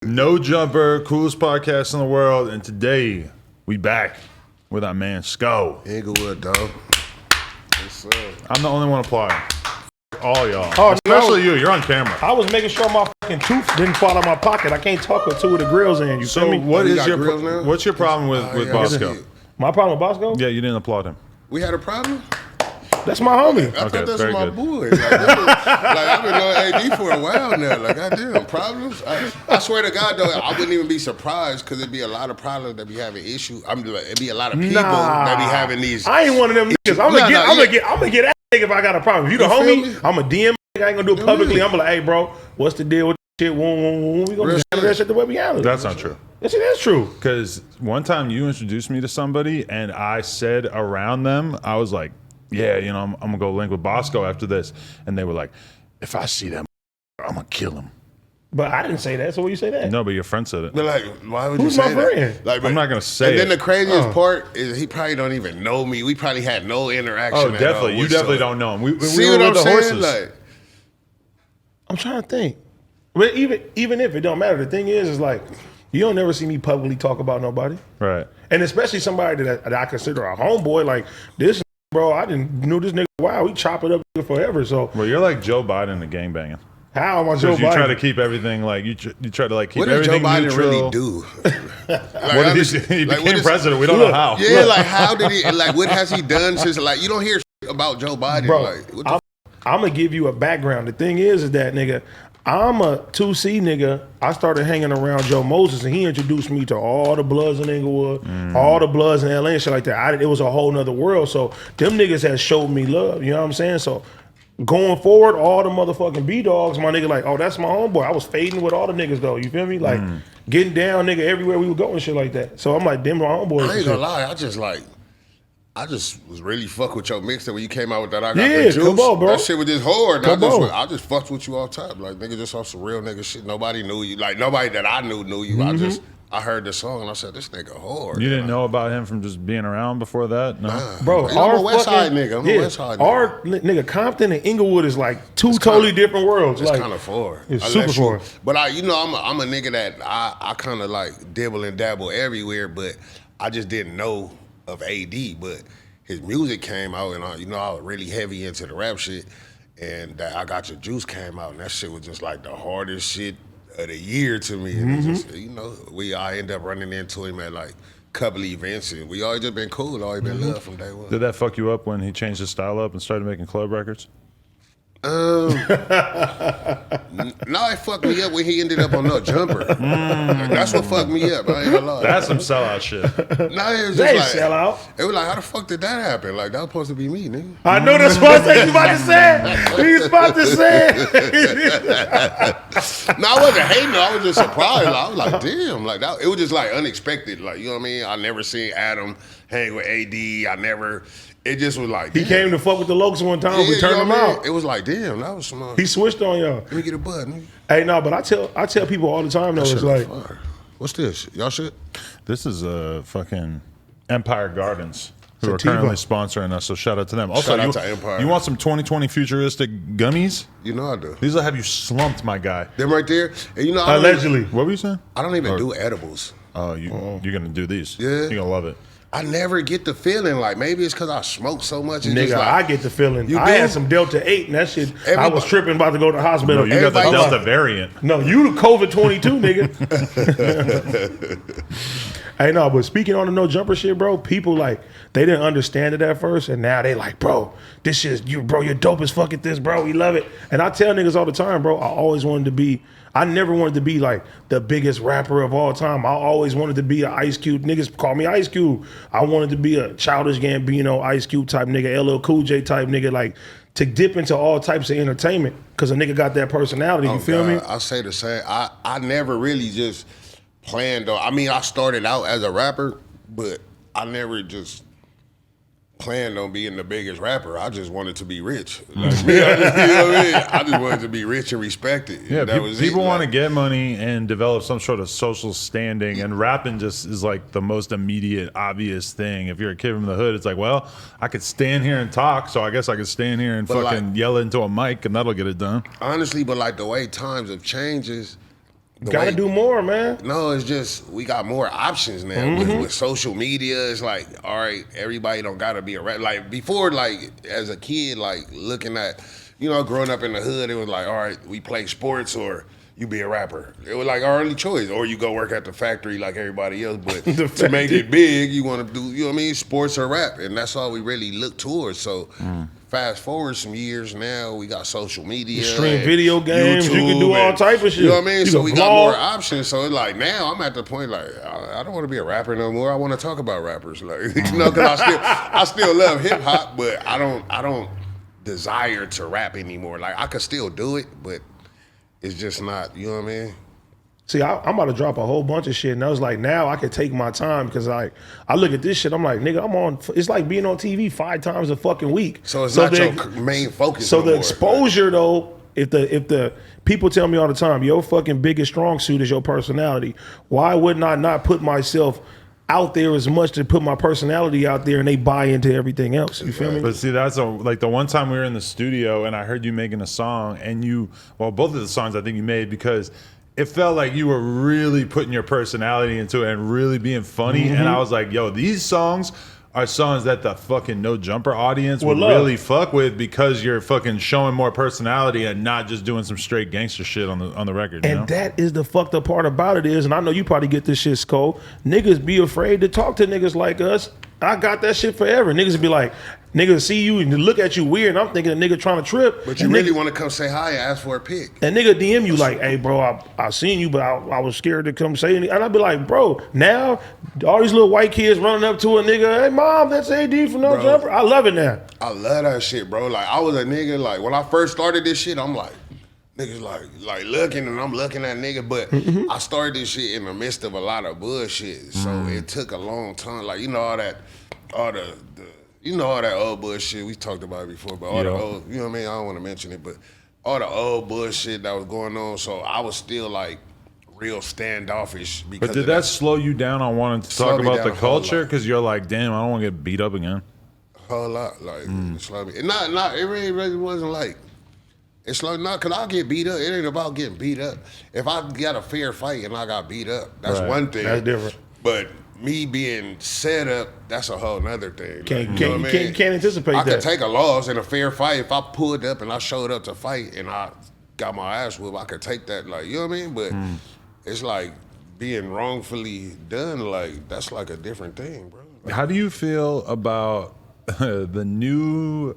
No Jumper, coolest podcast in the world, and today we back with our man Sko. Inglewood, dog. What's up? I'm the only one applauding. All y'all, Oh, especially you. You're on camera. I was making sure my fucking tooth didn't fall out of my pocket. I can't talk with two of the grills in. You So feel me? what you is got your grills now? what's your problem with yeah. Boskoe? My problem with Boskoe? Yeah, you didn't applaud him. We had a problem? That's my homie. I Okay, thought that's very my good. boy. Like, I've been knowing AD for a while now. Like, goddamn, problems? I swear to God, though, I wouldn't even be surprised because it'd be a lot of problems that be having issues. It'd be a lot of people that be having these. I ain't one of them niggas. I'm gonna get that nigga if I got a problem. If you the You feel homie, me? I'm a DM. I ain't gonna do it publicly. I'm like, hey, bro, what's the deal with this shit? We gonna Real handle that shit the way we handle it. That's not true. That shit is true. Because one time you introduced me to somebody, and I said around them, I was like, yeah, you know, I'm gonna go link with Boskoe after this, and they were like, if I see that, I'm gonna kill him. But I didn't say that. So what you say that? No, but your friend said it. But like, why would Who's you my say that? friend? Like, I'm not gonna say And then it. the craziest part is he probably don't even know me. We probably had no interaction. Oh, at all definitely. You definitely whatsoever. don't know him. We See were what I'm with the saying? horses. Like, I'm trying to think. But even if it don't matter, the thing is like, you don't never see me publicly talk about nobody. Right. And especially somebody that I consider a homeboy, like this, bro. I didn't knew this nigga. Wow, we chop it up forever. So Well, you're like Joe Biden at gangbanging. how am I Joe Because you Biden? try to keep everything like you try to like keep what did Joe everything Biden neutral. really do? What did he became president? We don't know how. Yeah, like how did he? Like what has he done since? Like you don't hear shit about Joe Biden. Bro, like what the I'm gonna give you a background. The thing is that nigga, I'm a 2C nigga. I started hanging around Joe Moses, and he introduced me to all the Bloods in Inglewood, all the Bloods in LA and shit like that. It was a whole nother world. So them niggas has showed me love. You know what I'm saying? So going forward, all the motherfucking B-dogs, my nigga like, oh, that's my homeboy. I was fading with all the niggas though. You feel me? Like getting down, nigga, everywhere we would go and shit like that. So I'm like, them my homeboys. I and ain't shit. gonna lie. I just was really fuck with your mixtape when you came out with that. I got Yeah, the juice. come on, bro. That shit was just hard. Come on. I just fucked with you all the time. Like nigga, just off some real nigga shit. Nobody knew you. Like nobody that I knew you. I heard the song and I said, this nigga hard. You didn't know about him from just being around before that? No. Bro, I'm a West Side nigga. I'm a West Side nigga. Our nigga Compton and Inglewood is like two totally different worlds. It's Like kind of far. it's Unless super far. But I'm a nigga that I kind of like dibble and dabble everywhere, but I just didn't know of AD. But his music came out, and I was really heavy into the rap shit. And that I Got Your Juice came out, and that shit was just like the hardest shit of the year to me. And it just, I end up running into him at like a couple events, and we always just been cool, always been love from day one. Did that fuck you up when he changed his style up and started making club records? No, it fucked me up when he ended up on No Jumper. That's what fucked me up. I ain't gonna lie. That's some sellout shit. Nah, it was They just like, sell out. it was like, how the fuck did that happen? Like, that was supposed to be me, nigga. I know that's what I said. You about to say. He's about to say. No, I wasn't hating. I was just surprised. I was like, damn. Like that. It was just like unexpected. Like, you know what I mean? I never seen Adam hang with AD. It just was like, He damn. came to fuck with the Lokes one time. We you turned know him what I mean? out. It was like, damn, that was some. He switched on y'all. Let me get a bud, nigga. Hey, no, but I tell people all the time though. It's Shit like, fire. What's this? Y'all shit? This is fucking Empire Gardens, who are Sativa. currently sponsoring us. So shout out to them. Also, Shout out to Empire. You want some 2020 futuristic gummies? You know I do. These will have you slumped, my guy. Them right there. And you know, I don't allegedly. What were you saying? I don't even do edibles. Oh, you're gonna do these? Yeah. You're gonna love it. I never get the feeling like maybe it's because I smoke so much. It's nigga, just like, I get the feeling. You I do? had some Delta 8 and that shit. I was Everybody- tripping about to go to the hospital. No, you got the Everybody- Delta variant. No, you the COVID 22, nigga. Hey, no, but speaking on the No Jumper shit, bro, people like, they didn't understand it at first, and now they like, bro, this shit's you, bro, you're dope as fuck at this, bro, we love it. And I tell niggas all the time, bro, I never wanted to be like the biggest rapper of all time. I always wanted to be an Ice Cube. Niggas call me Ice Cube. I wanted to be a Childish Gambino, Ice Cube type nigga, LL Cool J type nigga, like to dip into all types of entertainment because a nigga got that personality, you feel me? I say the same. I never really just planned on. I mean, I started out as a rapper, but I never just planned on being the biggest rapper. I just wanted to be rich. Like, me, you know what I mean? I just wanted to be rich and respected. Yeah, that was people it. want to Like, get money and develop some sort of social standing, and rapping just is like the most immediate, obvious thing. If you're a kid from the hood, it's like, well, I could stand here and talk, so I guess I could stand here and fucking yell into a mic, and that'll get it done. honestly, but like the way times have changed is Gotta do more, man. No, it's just we got more options now with social media. It's like, all right, everybody don't gotta be a rapper. Like before, like as a kid, like looking at, growing up in the hood, it was like, all right, we play sports or you be a rapper. It was like our only choice, or you go work at the factory like everybody else. But to make it big, you want to do, sports or rap, and that's all we really look towards. So. Fast forward some years now, we got social media. You stream video games, YouTube, you can do all type of shit. You know what I mean? So we vlog. got more options. So it's like now I'm at the point like I don't want to be a rapper no more. I want to talk about rappers, like because I still love hip hop, but I don't desire to rap anymore. Like I could still do it, but it's just not. You know what I mean? See, I'm about to drop a whole bunch of shit, and I was like, now I can take my time because I look at this shit, I'm like, nigga, I'm on. It's like being on TV 5 times a fucking week. So it's not your main focus. So no the more. exposure though, if the people tell me all the time, your fucking biggest strong suit is your personality. Why wouldn't I not put myself out there as much to put my personality out there and they buy into everything else? You feel me? But see, that's like the one time we were in the studio and I heard you making a song and both of the songs I think you made because it felt like you were really putting your personality into it and really being funny. And I was like, yo, these songs are songs that the fucking No Jumper audience would really fuck with because you're fucking showing more personality and not just doing some straight gangster shit on the record. And that is the fucked up part about it is, and I know you probably get this shit, Sko, niggas be afraid to talk to niggas like us. I got that shit forever. Niggas be like, niggas see you and look at you weird, and I'm thinking a nigga trying to trip. But you really want to come say hi and ask for a pic. And nigga DM you like, hey, bro, I seen you, but I was scared to come say anything. And I'd be like, bro, now all these little white kids running up to a nigga, hey, mom, that's AD from No Jumper. I love it now. I love that shit, bro. Like, I was a nigga, like, when I first started this shit, I'm like, niggas like looking, and I'm looking at nigga, but I started this shit in the midst of a lot of bullshit. So it took a long time. Like, all the all that old bullshit we talked about before, but all the old, you know what I mean? I don't want to mention it, but all the old bullshit that was going on. So I was still like real standoffish. Because but did that slow you down on wanting to talk about the culture? Because you're like, damn, I don't want to get beat up again. A whole lot, like it slowed me. And not it really wasn't like it slowed not because I'll get beat up. It ain't about getting beat up. If I got a fair fight and I got beat up, that's one thing. That's different. But me being set up, that's a whole nother thing. Can't anticipate that. I could take a loss in a fair fight. If I pulled up and I showed up to fight and I got my ass whooped, I could take that, like, you know what I mean? But it's like being wrongfully done, like, that's like a different thing, bro. Like, how do you feel about the new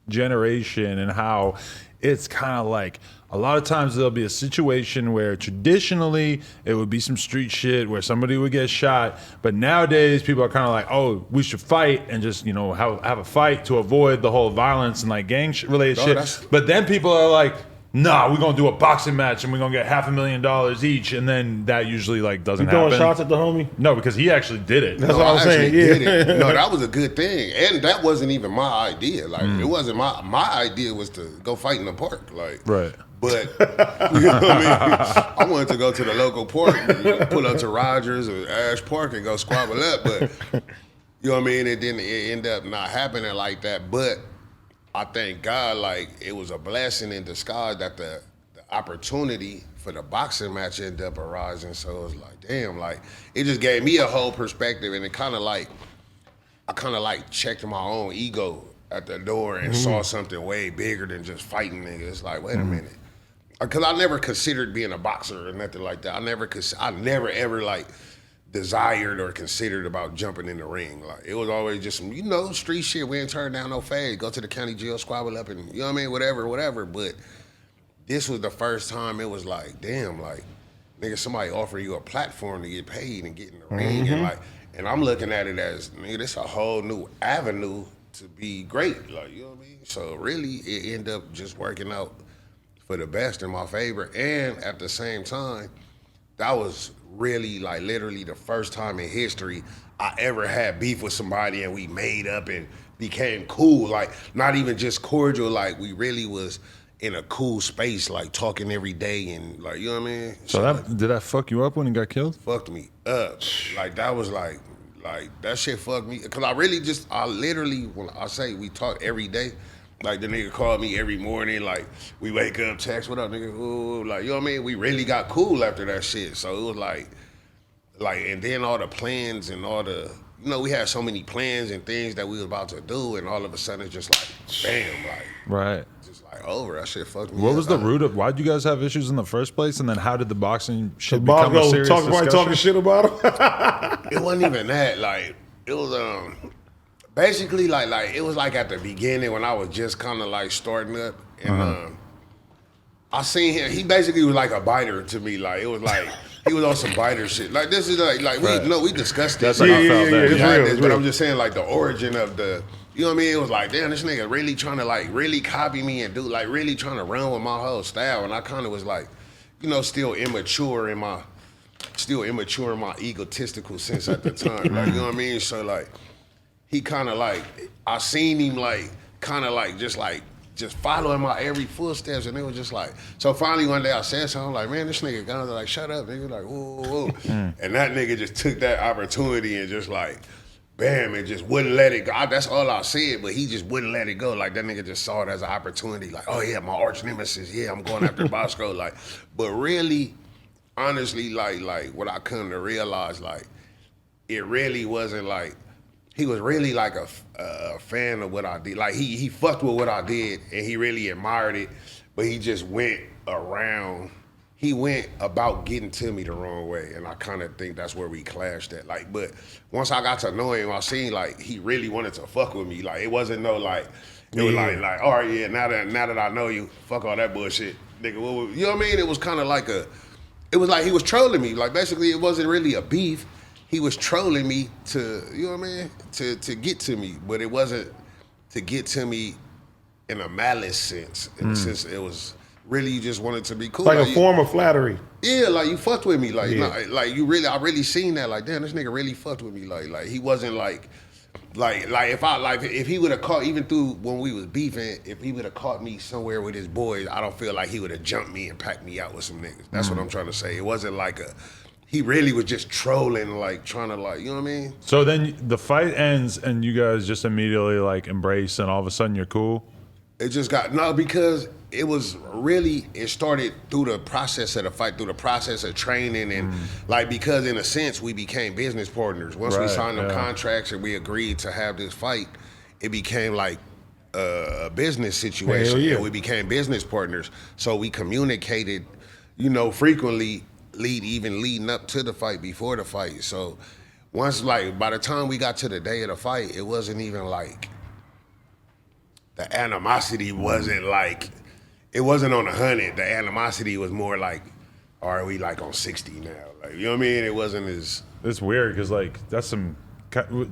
generation and how it's kind of like a lot of times there'll be a situation where traditionally it would be some street shit where somebody would get shot, but nowadays people are kind of like, oh, we should fight and just have a fight to avoid the whole violence and like gang related shit. But then people are like, nah, we're gonna do a boxing match and we're gonna get $500,000 each, and then that usually like doesn't happen. You throwing shots at the homie? No, because he actually did it. That's what I'm saying. Yeah. No, that was a good thing, and that wasn't even my idea. Like it wasn't my idea was to go fight in the park. Like right. But you know what I mean? I wanted to go to the local park, pull up to Rogers or Ash Park and go squabble up. But you know what I mean? It end up not happening like that. But I thank God, like, it was a blessing in disguise that the opportunity for the boxing match ended up arising. So it was like, damn, like, it just gave me a whole perspective, and it kind of like, I kind of like checked my own ego at the door and saw something way bigger than just fighting niggas. It's like, wait a minute. Because I never considered being a boxer or nothing like that. I never ever like desired or considered about jumping in the ring. Like, it was always just some, street shit. We ain't turn down no fade. Go to the county jail, squabble up, and you know what I mean, whatever. But this was the first time it was like, damn, like, nigga, somebody offer you a platform to get paid and get in the ring, and I'm looking at it as, nigga, this a whole new avenue to be great. Like, you know what I mean? So really, it ended up just working out for the best in my favor, and at the same time, that was really like literally the first time in history I ever had beef with somebody and we made up and became cool. Like, not even just cordial, like we really was in a cool space, like talking every day and like, you know what I mean? So did that fuck you up when he got killed? Fucked me up. Like, that was like that shit fucked me. Cause I literally, when I say we talk every day, Like the nigga called me every morning. Like we wake up, text, what up, nigga? Ooh, like you know what I mean? We really got cool after that shit. So it was like, and then all the plans and all the, you know, we had so many plans and things that we was about to do, and all of a sudden it's just like, bam, like, Right. just like over. That shit fucked me. What up. was the root of why did you guys have issues in the first place, and then how did the boxing shit become a Bob serious talking discussion? shit about him. It wasn't even that. Like it was basically like it was like at the beginning when I was just kind of like starting up, and I seen him. He basically was like a biter to me. Like it was like he was on some biter shit. Like this is like Right. we discussed this. That's how I felt then. it's real, it's But real. I'm just saying like the origin of the. You know what I mean? It was like, damn, this nigga really trying to like really copy me and do like really trying to run with my whole style, and I kind of was like, you know, still immature in my egotistical sense at the time. Like, you know what I mean? So like, he kind of like, I seen him like, kind of like just following my every footsteps, and it was just like, so finally one day I said something, I'm like, man, this nigga kind of like, shut up, nigga, like, whoa, whoa, whoa. And that nigga just took that opportunity and just like, bam, and just wouldn't let it go. That's all I said, but he just wouldn't let it go. Like that nigga just saw it as an opportunity. Like, oh yeah, my arch nemesis. Yeah, I'm going after Boskoe. Like, but really, honestly, like what I come to realize, like, it really wasn't like he was really like a fan of what I did. Like he fucked with what I did and he really admired it, but he just went around. He went about getting to me the wrong way, and I kind of think that's where we clashed at. Like, but once I got to know him, I seen like he really wanted to fuck with me. Like, it wasn't no like, it was like, all right, yeah, now that I know you, fuck all that bullshit, nigga. You know what I mean? It was kind of like it was like he was trolling me. Like, basically, it wasn't really a beef. He was trolling me to, you know what I mean, to get to me, but it wasn't to get to me in a malice sense. In the sense it was. Really, you just wanted to be cool. Like a form of flattery. Yeah, like you fucked with me. Like, like you really, I really seen that. Like, damn, this nigga really fucked with me. Like he wasn't like if he would have caught, even through when we was beefing, if he would have caught me somewhere with his boys, I don't feel like he would have jumped me and packed me out with some niggas. That's what I'm trying to say. It wasn't like he really was just trolling, like trying to like, you know what I mean? So then the fight ends, and you guys just immediately like embrace, and all of a sudden you're cool. It just got, no, because it was really, it started through the process of the fight, through the process of training, and like, because in a sense, we became business partners. Once we signed them contracts and we agreed to have this fight, it became like a business situation. And we became business partners. So we communicated, you know, frequently, even leading up to the fight, before the fight. So once, like, by the time we got to the day of the fight, it wasn't even like, the animosity wasn't like, it wasn't on 100. The animosity was more like, are we like on 60 now? Like, you know what I mean? It wasn't as. It's weird because like that's some.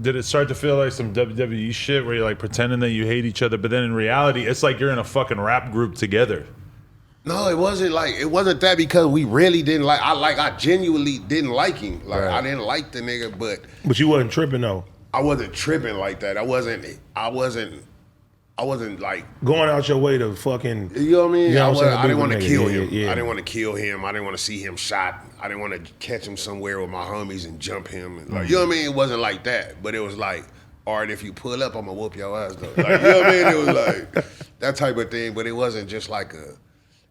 Did it start to feel like some WWE shit where you're like pretending that you hate each other, but then in reality, it's like you're in a fucking rap group together? No, it wasn't that, because we really didn't like. I genuinely didn't like him. Like I didn't like the nigga, but you wasn't tripping though. I wasn't tripping like that. I wasn't like going out your way to fucking. You know what I mean? You know what I'm saying? I didn't want to kill him. Yeah. I didn't want to kill him. I didn't want to see him shot. I didn't want to catch him somewhere with my homies and jump him. And like, you know what I mean? It wasn't like that, but it was like, all right, if you pull up, I'm gonna whoop your ass though. Like, you know what I mean? It was like that type of thing, but it wasn't just like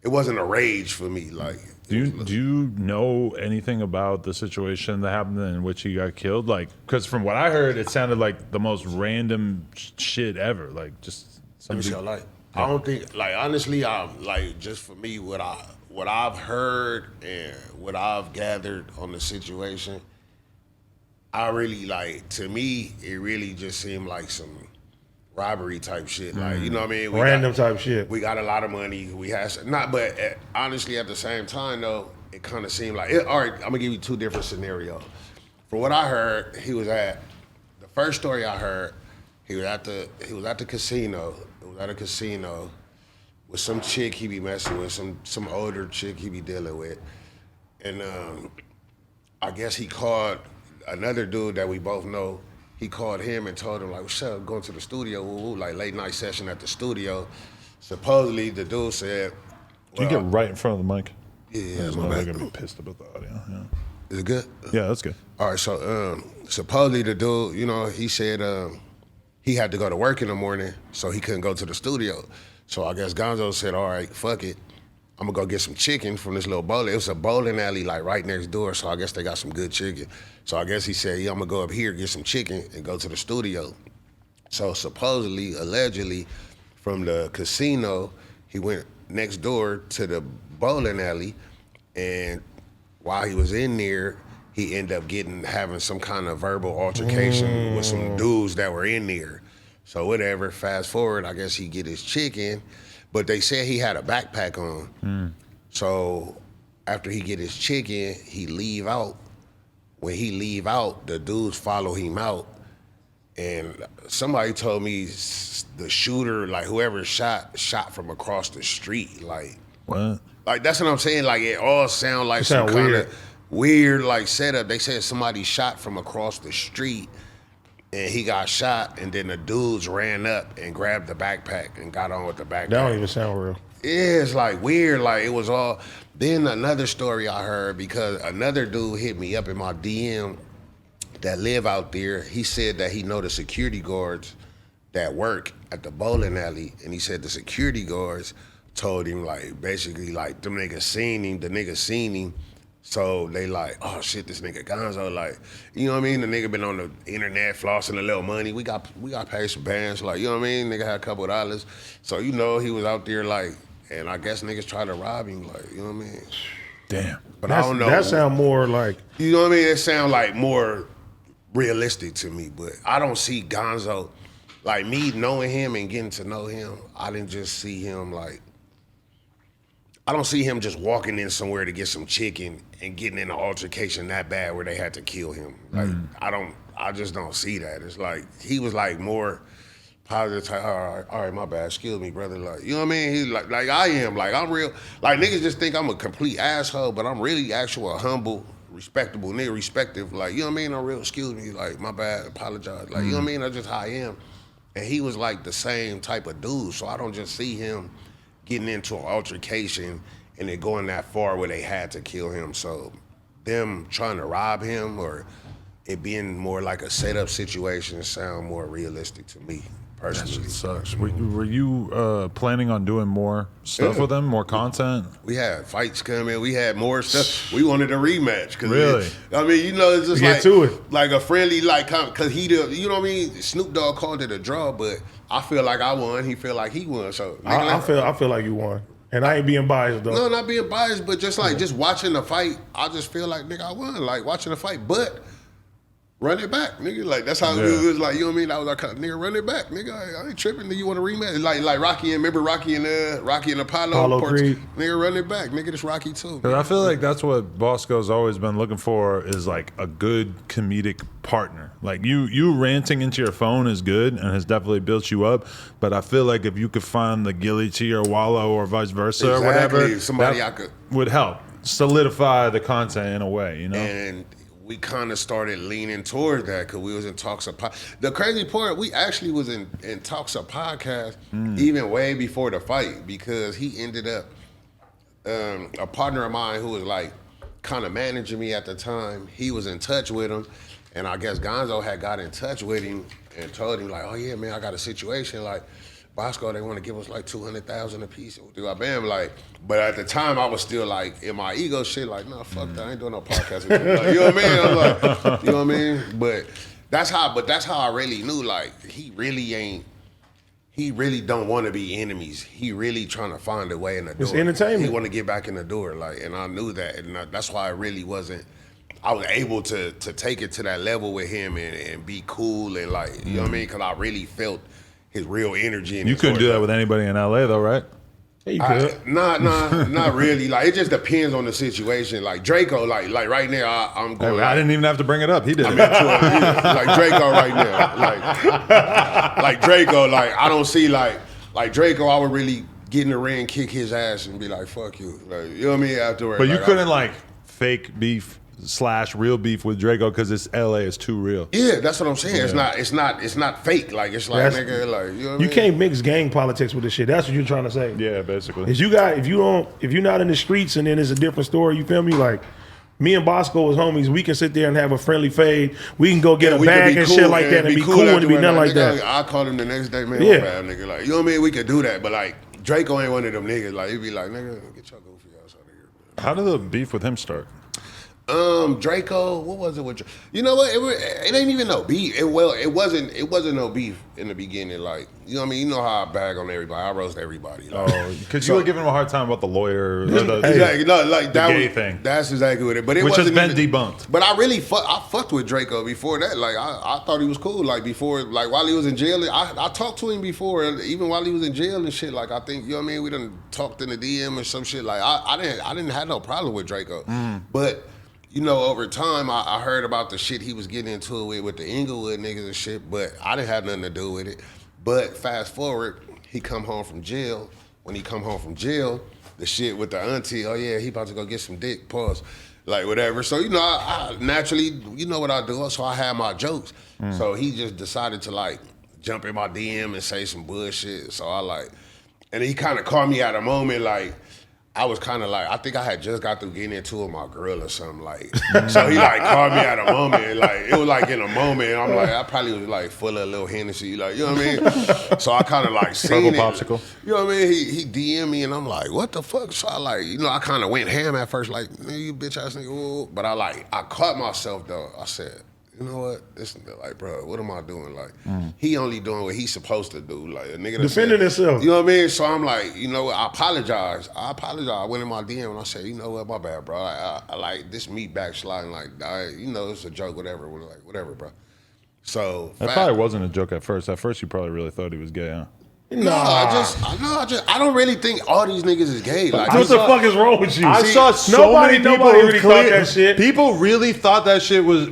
it wasn't a rage for me. Like, do you know anything about the situation that happened in which he got killed? Like, because from what I heard, it sounded like the most random shit ever. Like, just. Like, I don't think, like, honestly, like, just for me, what I've heard and what I've gathered on the situation, I really, like, to me, it really just seemed like some robbery type shit. Like, you know what I mean? Random type shit. We got a lot of money. We had but honestly, at the same time though, it kind of seemed like all right. I'm gonna give you two different scenarios. From what I heard, the first story I heard, he was at the casino. It was at a casino with some chick he be messing with, some older chick he be dealing with, and I guess he called another dude that we both know. He called him and told him like, "What's up? Going to the studio, like late night session at the studio." Supposedly the dude said, "Can you get right in front of the mic?" Yeah, they're gonna be pissed about the audio. Yeah. Is it good? Yeah, that's good. All right, so supposedly the dude, you know, he said he had to go to work in the morning, so he couldn't go to the studio. So I guess Gonzoe said, all right, fuck it. I'm gonna go get some chicken from this little bowling. It was a bowling alley like right next door, so I guess they got some good chicken. So I guess he said, yeah, I'm gonna go up here, get some chicken, and go to the studio. So supposedly, allegedly, from the casino, he went next door to the bowling alley, and while he was in there, he ended up having some kind of verbal altercation with some dudes that were in there. So whatever, fast forward, I guess he get his chicken, but they said he had a backpack on. So after he get his chicken, he leave out. When he leave out, the dudes follow him out. And somebody told me the shooter, like whoever shot from across the street. Like, what? Like that's what I'm saying. Like it all sound like some kind of weird like setup. They said somebody shot from across the street and he got shot, and then the dudes ran up and grabbed the backpack and got on with the backpack. That don't even sound real. Yeah, it's like weird. Like it was all. Then another story I heard, because another dude hit me up in my DM that live out there. He said that he know the security guards that work at the bowling alley, and he said the security guards told him like basically like them niggas seen him, the niggas seen him, so they like, oh shit, this nigga Gonzoe, like, you know what I mean? The nigga been on the internet flossing a little money. We got paid some bands, like, you know what I mean? Nigga had a couple of dollars, so you know he was out there like, and I guess niggas tried to rob him, like, you know what I mean? Damn. But I don't know. That sound more like, you know what I mean? It sound like more realistic to me, but I don't see Gonzoe, like me knowing him and getting to know him, I didn't just see him like, I don't see him just walking in somewhere to get some chicken and getting in an altercation that bad where they had to kill him. Like, I just don't see that. It's like, he was like more positive type, all right, my bad, excuse me, brother. Like, you know what I mean? He's like I am, like I'm real, like niggas just think I'm a complete asshole, but I'm really actual humble, respectable nigga, respective, like, you know what I mean? I'm real, excuse me, like, my bad, apologize. Like, you know what I mean? That's just how I am. And he was like the same type of dude, so I don't just see him getting into an altercation and it going that far where they had to kill him. So them trying to rob him or it being more like a setup situation sound more realistic to me, personally. That sucks. Were you planning on doing more stuff with them, more content? We had fights coming. We had more stuff. We wanted a rematch. Really? I mean, you know, it's just Get to it. like a friendly, like, because he did, you know what I mean? Snoop Dogg called it a draw, but I feel like I won. He feel like he won. So I feel like you won. And I ain't being biased though. No, not being biased, but just like just watching the fight, I just feel like nigga I won. Like watching the fight, but run it back, nigga. Like that's how it was. Like, you know what I mean? That was our kind of, nigga, run it back, nigga. I ain't tripping. Do you want to rematch? Like Rocky and remember Rocky and Apollo Creed. Nigga, run it back, nigga. This Rocky too. Because I feel like that's what Bosko's always been looking for, is like a good comedic partner. Like you ranting into your phone is good and has definitely built you up, but I feel like if you could find the Gilly T or Wallow or vice versa or whatever, somebody that I could would help solidify the content in a way, you know. And we kind of started leaning toward that because we was in talks of the crazy part, we actually was in talks of podcast even way before the fight, because he ended up a partner of mine who was like kind of managing me at the time. He was in touch with him, and I guess Gonzoe had got in touch with him and told him like, oh yeah, man, I got a situation like Boskoe, they want to give us like $200,000 a piece. Bam, like, but at the time I was still like in my ego shit, like, no, fuck that, I ain't doing no podcast with you. Like, you know what I mean? I'm like, you know what I mean? But that's how I really knew, like, he really don't want to be enemies. He really trying to find a way in the door. It's entertainment. He want to get back in the door, like, and I knew that, and that's why I really wasn't. I was able to take it to that level with him and be cool and like, you know what I mean? Because I really felt his real energy. You couldn't do that with anybody in LA though, right? Yeah, you could. Not really. Like, it just depends on the situation. Like Drakeo, like right now, I'm going. I didn't even have to bring it up. He did it. Like Drakeo right now. Like Drakeo, like I don't see like Drakeo, I would really get in the ring, kick his ass, and be like, "Fuck you," like, you know what I mean? Afterwards, but you couldn't like fake beef / real beef with Drakeo because it's LA is too real. Yeah, that's what I'm saying. Yeah. It's not fake. Like it's like nigga, like you know what I mean? Can't mix gang politics with this shit. That's what you're trying to say. Yeah, basically. If you're not in the streets and then it's a different story, you feel me? Like me and Boskoe was homies. We can sit there and have a friendly fade. We can go get a we could bag be and cool shit like that and be cool and be nothing like that. I called him the next day, man. Yeah. My bad, nigga. Like, you know what I mean? We could do that, but like Draco ain't one of them niggas. Like, he'd be like, nigga, get your goofy ass out of here. How did the beef with him start? Draco, what was it with? You know what? It ain't even no beef. It wasn't no beef in the beginning. Like, you know what I mean? You know how I bag on everybody. I roast everybody. Like, Because you were giving him a hard time about the lawyer, exactly. No, like that gay was, thing. That's exactly what it. But it which has wasn't been debunked. But I really fucked with Draco before that. Like I thought he was cool. Like before, like while he was in jail, I talked to him before, even while he was in jail and shit. Like I think, you know what I mean? We done talked in the DM or some shit. Like I didn't have no problem with Draco, but. You know, over time, I heard about the shit he was getting into it with the Inglewood niggas and shit, but I didn't have nothing to do with it. But fast forward, he come home from jail. When he come home from jail, the shit with the auntie, oh yeah, he about to go get some dick, pause, like whatever. So, you know, I naturally, you know what I do, so I had my jokes. So he just decided to like jump in my DM and say some bullshit. So I like, and he kind of caught me at a moment like, I was kind of like, I think I had just got through getting into it with my girl or something like. So he like called me at a moment, like it was like in a moment. And I'm like, I probably was like full of a little Hennessy, like, you know what I mean? So I kind of like seen Purple it. popsicle. You know what I mean? He DM'd me and I'm like, what the fuck? So I like, you know, I kind of went ham at first, like, man, you bitch ass nigga. Ooh. But I caught myself though. I said, you know what? This like, bro, what am I doing? Like, he only doing what he's supposed to do. Like a nigga Defending himself. You know what I mean? So I'm like, you know what? I apologize. I went in my DM and I said, you know what? My bad, bro. I like this me backsliding. Like, you know, it's a joke, whatever. Like, whatever, bro. So That probably wasn't a joke at first. At first, you probably really thought he was gay, huh? I don't really think all these niggas is gay. Like, What the fuck is wrong with you? I saw so nobody many people really thought that shit. People really thought that shit was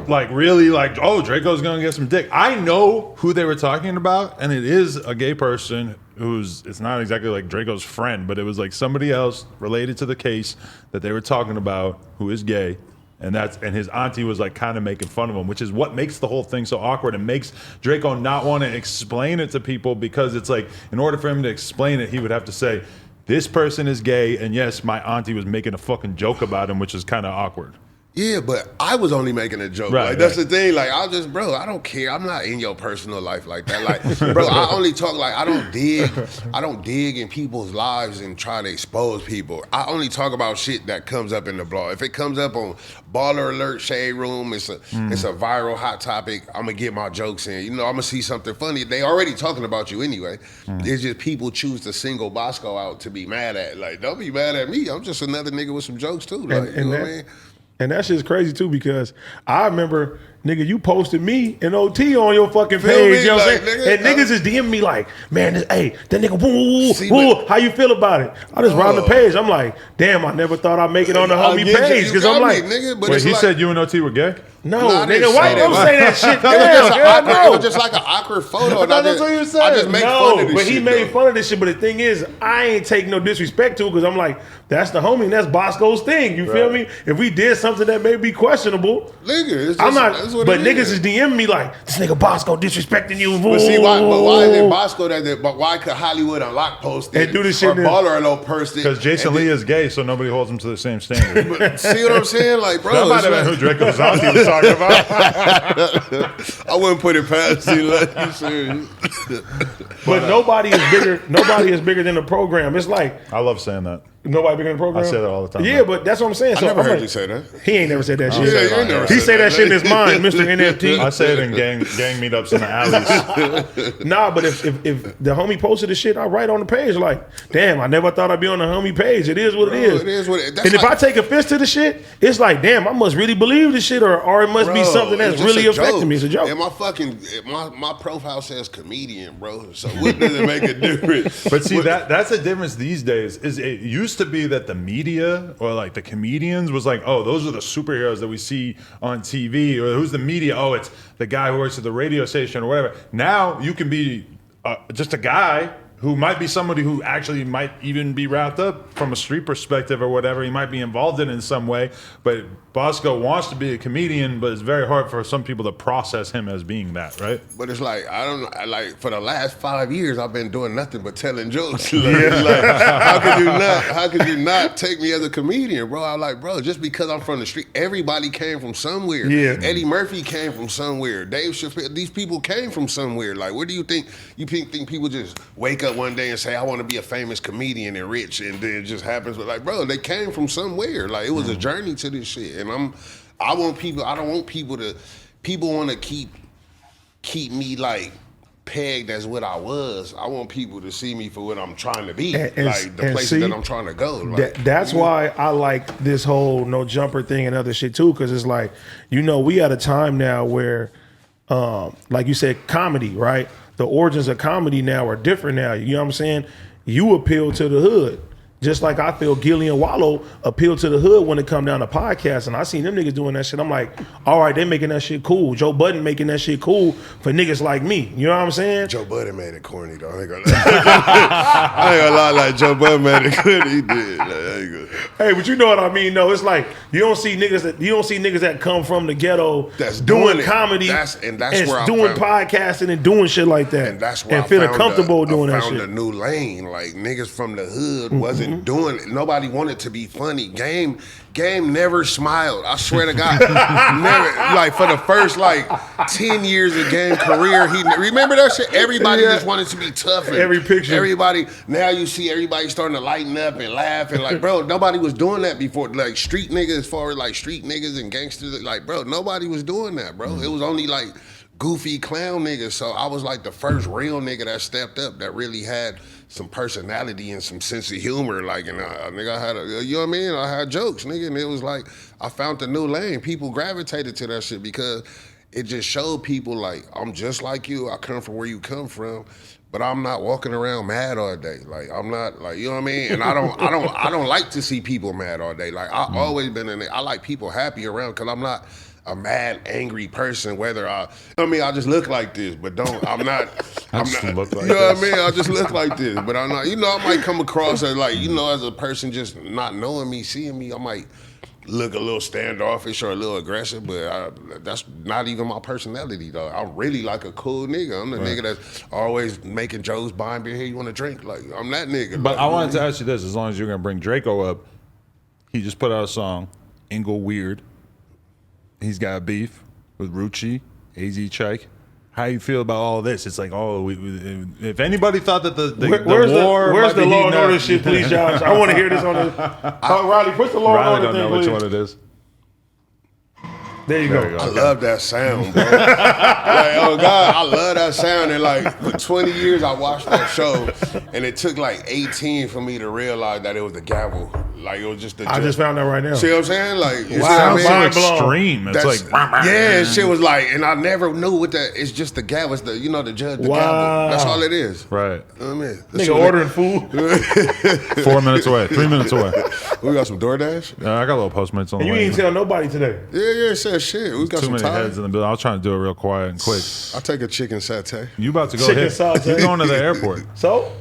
like really like, oh, Draco's gonna get some dick. I know who they were talking about, and it is a gay person it's not exactly like Draco's friend, but it was like somebody else related to the case that they were talking about who is gay. And his auntie was like kind of making fun of him, which is what makes the whole thing so awkward and makes Draco not want to explain it to people, because it's like, in order for him to explain it, he would have to say, this person is gay, and yes, my auntie was making a fucking joke about him, which is kind of awkward. Yeah, but I was only making a joke. Right, like that's the thing. Like I just, bro, I don't care. I'm not in your personal life like that. Like, bro, I only talk like I don't dig in people's lives and try to expose people. I only talk about shit that comes up in the blog. If it comes up on Baller Alert, Shade Room, it's a viral hot topic, I'm gonna get my jokes in. You know, I'm gonna see something funny. They already talking about you anyway. It's just people choose to single Boskoe out to be mad at. Like, don't be mad at me. I'm just another nigga with some jokes too. Like, you know what I mean? And that shit's crazy too, because I remember, nigga, you posted me and OT on your fucking page. You know what I'm saying? And niggas is DMing me like, man, hey, that nigga, woo, how you feel about it? I just round the page. I'm like, damn, I never thought I'd make it on the homie page. Because I'm like, nigga, wait, he said you and OT were gay? No, nigga, why don't say that shit? It was just like an awkward photo. I thought that's what you said. I just make fun of this shit. But he made fun of this shit. But the thing is, I ain't take no disrespect to it, because I'm like, that's the homie and that's Boskoe's thing. You feel me? If we did something that may be questionable, nigga, I'm not. But niggas is DMing me like, this nigga Boskoe disrespecting you. But see, why is it Boskoe that? But why could Hollywood Unlocked post it? And do this shit. Or Baller Alert post it? Because Jason Lee is gay, so nobody holds him to the same standard. But see what I'm saying? Like, bro, that might have been who Draco's auntie was talking about. I wouldn't put it past you. Like, you serious? But nobody is bigger. Nobody is bigger than the program. It's like, I love saying that. Nobody bigger than the program. I say that all the time. Yeah, but that's what I'm saying. I So never I'm heard like, you say that. He ain't never said that shit. Yeah, you never He say that shit in his mind, Mr. NFT. I say it in gang meetups in the alleys. Nah, but if the homie posted the shit, I write on the page like, damn, I never thought I'd be on the homie page. It is what it is. It is what it is. And if I take offense to the shit, it's like, damn, I must really believe this shit, or it must be something that's really affecting me. It's a joke. And my profile says comedian, bro. So what does it make a difference? But see, that's the difference these days. Is it used to be that the media or like the comedians was like, oh, those are the superheroes that we see on TV, or who's the media? Oh, it's the guy who works at the radio station or whatever. Now you can be just a guy who might be somebody who actually might even be wrapped up from a street perspective or whatever. He might be involved in some way, but Boskoe wants to be a comedian, but it's very hard for some people to process him as being that, right? But it's like, I don't know, like for the last 5 years, I've been doing nothing but telling jokes. Like, how could you not take me as a comedian, bro? I'm like, bro, just because I'm from the street, everybody came from somewhere. Yeah. Eddie Murphy came from somewhere. Dave Chappelle, these people came from somewhere. Like, where do you think people just wake up one day and say, I want to be a famous comedian and rich, and then it just happens? But like, bro, they came from somewhere. Like, it was a journey to this shit. And I don't want people want to keep me like pegged as what I was. I want people to see me for what I'm trying to be, like the places that I'm trying to go. Like, that's why I like this whole no jumper thing and other shit too, because it's like, we at a time now where, like you said, comedy, right? The origins of comedy now are different now. You know what I'm saying? You appeal to the hood. Just like I feel Gilly and Wallow appeal to the hood when it come down to podcasts. And I seen them niggas doing that shit. I'm like, all right, they making that shit cool. Joe Budden making that shit cool for niggas like me. You know what I'm saying? Joe Budden made it corny though. I ain't gonna lie, like Joe Budden made it corny. He did. Hey, but you know what I mean? No, it's like you don't see niggas that come from the ghetto that's doing comedy and that's where doing podcasting and doing shit like that. And that's where feeling comfortable doing that shit. I found a new lane. Like niggas from the hood wasn't doing it. Nobody wanted to be funny. Game never smiled. I swear to God, never. Like for the first 10 years of Game career, remember that shit. Everybody just wanted to be tough. And every picture. Everybody now you see everybody starting to lighten up and laugh and like, bro, nobody was doing that before. Like street niggas, as far as like street niggas and gangsters, like bro, nobody was doing that, bro. It was only like goofy clown niggas. So I was like the first real nigga that stepped up, that really had some personality and some sense of humor, like, and I had you know what I mean? I had jokes, nigga, and it was like, I found the new lane. People gravitated to that shit because it just showed people like, I'm just like you, I come from where you come from, but I'm not walking around mad all day. Like, I'm not, like, you know what I mean? And I don't like to see people mad all day. Like, I've always been in it. I like people happy around because I'm not a mad, angry person, whether I just look like this, but I'm not, look like you know what I mean? I just look like this, but I'm not, I might come across as like, as a person just not knowing me, seeing me, I might look a little standoffish or a little aggressive, but that's not even my personality, though. I'm really like a cool nigga. I'm the nigga that's always making jokes, buying beer, hey, you want a drink? Like, I'm that nigga. But I wanted to ask you this, as long as you're going to bring Drakeo up, he just put out a song, Ingle Weird. He's got beef with Rucci, AZ Chike. How you feel about all of this? It's like, if anybody thought that the war, where's the law and order shit, please, Josh? I want to hear this on the. Riley, push the law and order thing, please. Which one it is. There you go. I love that sound, bro. Like, oh God, I love that sound. And like for 20 years, I watched that show, and it took like 18 for me to realize that it was the gavel. Like it was just the. I just found that right now. See what I'm saying? Like, you wow, see what I mean? so extreme. It's like, yeah, shit was like, and I never knew what that. It's just the gavel. It's the the judge, the gavel. That's all it is. Right. You know what I mean? Nigga ordering food. 4 minutes away. 3 minutes away. We got some DoorDash. I got a little Postmates on the way. You ain't tell nobody today. Yeah, said shit. We got too some many heads in the building. I was trying to do it real quiet and quick. I'll take a chicken satay. You about to go chicken hit? Satay. You going to the airport? So.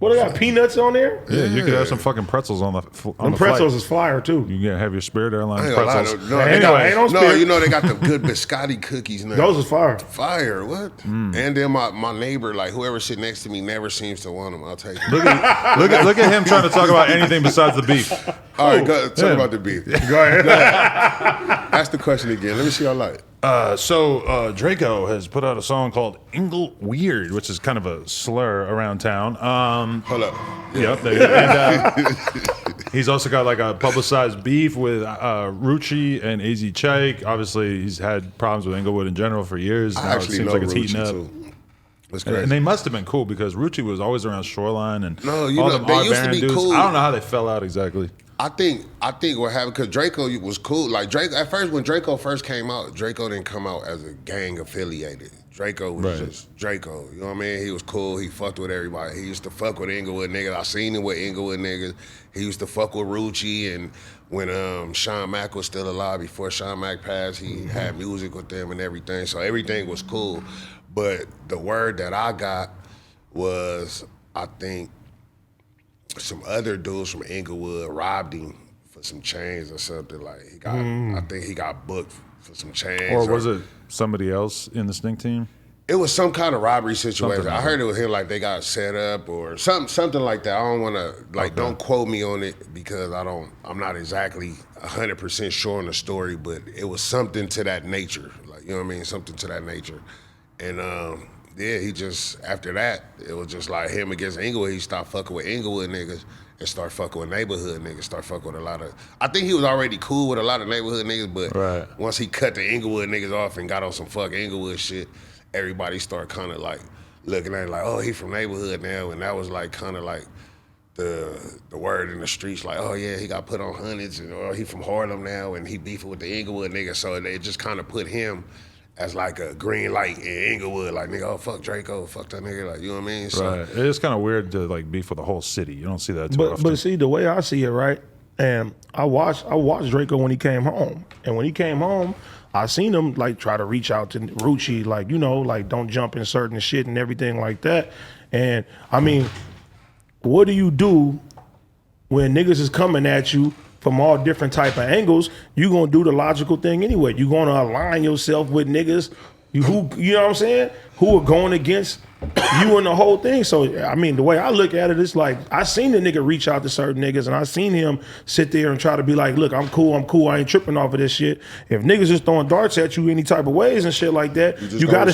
What, they got peanuts on there? Yeah, you could have some fucking pretzels on the Them pretzels is fire, too. You can have your Spirit Airlines pretzels. No, ain't on Spirit. They got the good biscotti cookies now. Those is fire. Fire, what? And then my neighbor, like whoever sits next to me never seems to want them. I'll take them. Look at him trying to talk about anything besides the beef. All right, talk about the beef. Go ahead. Ask the question again. Let me see how I like. So Drakeo has put out a song called Ingle Weird, which is kind of a slur around town. Hold up. Yep. And he's also got like a publicized beef with Rucci and AZ Chike. Obviously, he's had problems with Inglewood in general for years. I now actually it seems know like it's Rucci heating up. too. That's crazy. And they must have been cool because Rucci was always around Shoreline and No, all them they Art used to Baron be dudes. cool. I don't know how they fell out exactly. I think what happened, because Drakeo was cool. Like Drake at first, when Drakeo first came out, Drakeo didn't come out as a gang affiliated. Drakeo was just Drakeo. You know what I mean? He was cool. He fucked with everybody. He used to fuck with Inglewood niggas. I seen him with Inglewood niggas. He used to fuck with Rucci, and when Sean Mack was still alive, before Sean Mack passed, he had music with them and everything. So everything was cool. But the word that I got was, I think some other dudes from Inglewood robbed him for some chains or something. Like he got, I think he got booked for some chains. Or was it somebody else in the stink team? It was some kind of robbery situation. Something I heard it was him, like they got set up or something like that. I don't want to don't quote me on it because I'm not exactly 100% sure on the story, but it was something to that nature. Like, you know what I mean? Something to that nature. And yeah, he just, after that, it was just like him against Inglewood. He stopped fucking with Inglewood niggas and start fucking with neighborhood niggas, start fucking with a lot of, I think he was already cool with a lot of neighborhood niggas, but once he cut the Inglewood niggas off and got on some fuck Inglewood shit, everybody started kind of like looking at it like, oh, he from neighborhood now, and that was like kind of like the word in the streets, like, oh yeah, he got put on hundreds, and oh, he from Harlem now, and he beefing with the Inglewood nigga, so it just kind of put him as like a green light in Inglewood, like, nigga, oh, fuck Drakeo, fuck that nigga, like, you know what I mean? So, Right. It's kind of weird to like beef with the whole city. You don't see that too often. But see, the way I see it, right? And I watched Drakeo when he came home, and when he came home, I seen him like try to reach out to Rucci, like, you know, like don't jump in certain shit and everything like that. And I mean, what do you do when niggas is coming at you from all different type of angles? You gonna do the logical thing anyway. You gonna align yourself with niggas who, you know what I'm saying, who are going against you and the whole thing. So, I mean, the way I look at it, it's like, I seen the nigga reach out to certain niggas, and I seen him sit there and try to be like, look, I'm cool, I ain't tripping off of this shit. If niggas just throwing darts at you any type of ways and shit like that, you gotta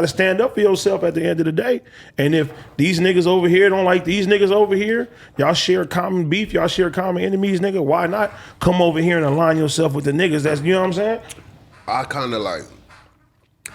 stand up for yourself at the end of the day. And if these niggas over here don't like these niggas over here, y'all share common beef, y'all share common enemies, nigga, why not come over here and align yourself with the niggas that's, you know what I'm saying? I kind of like,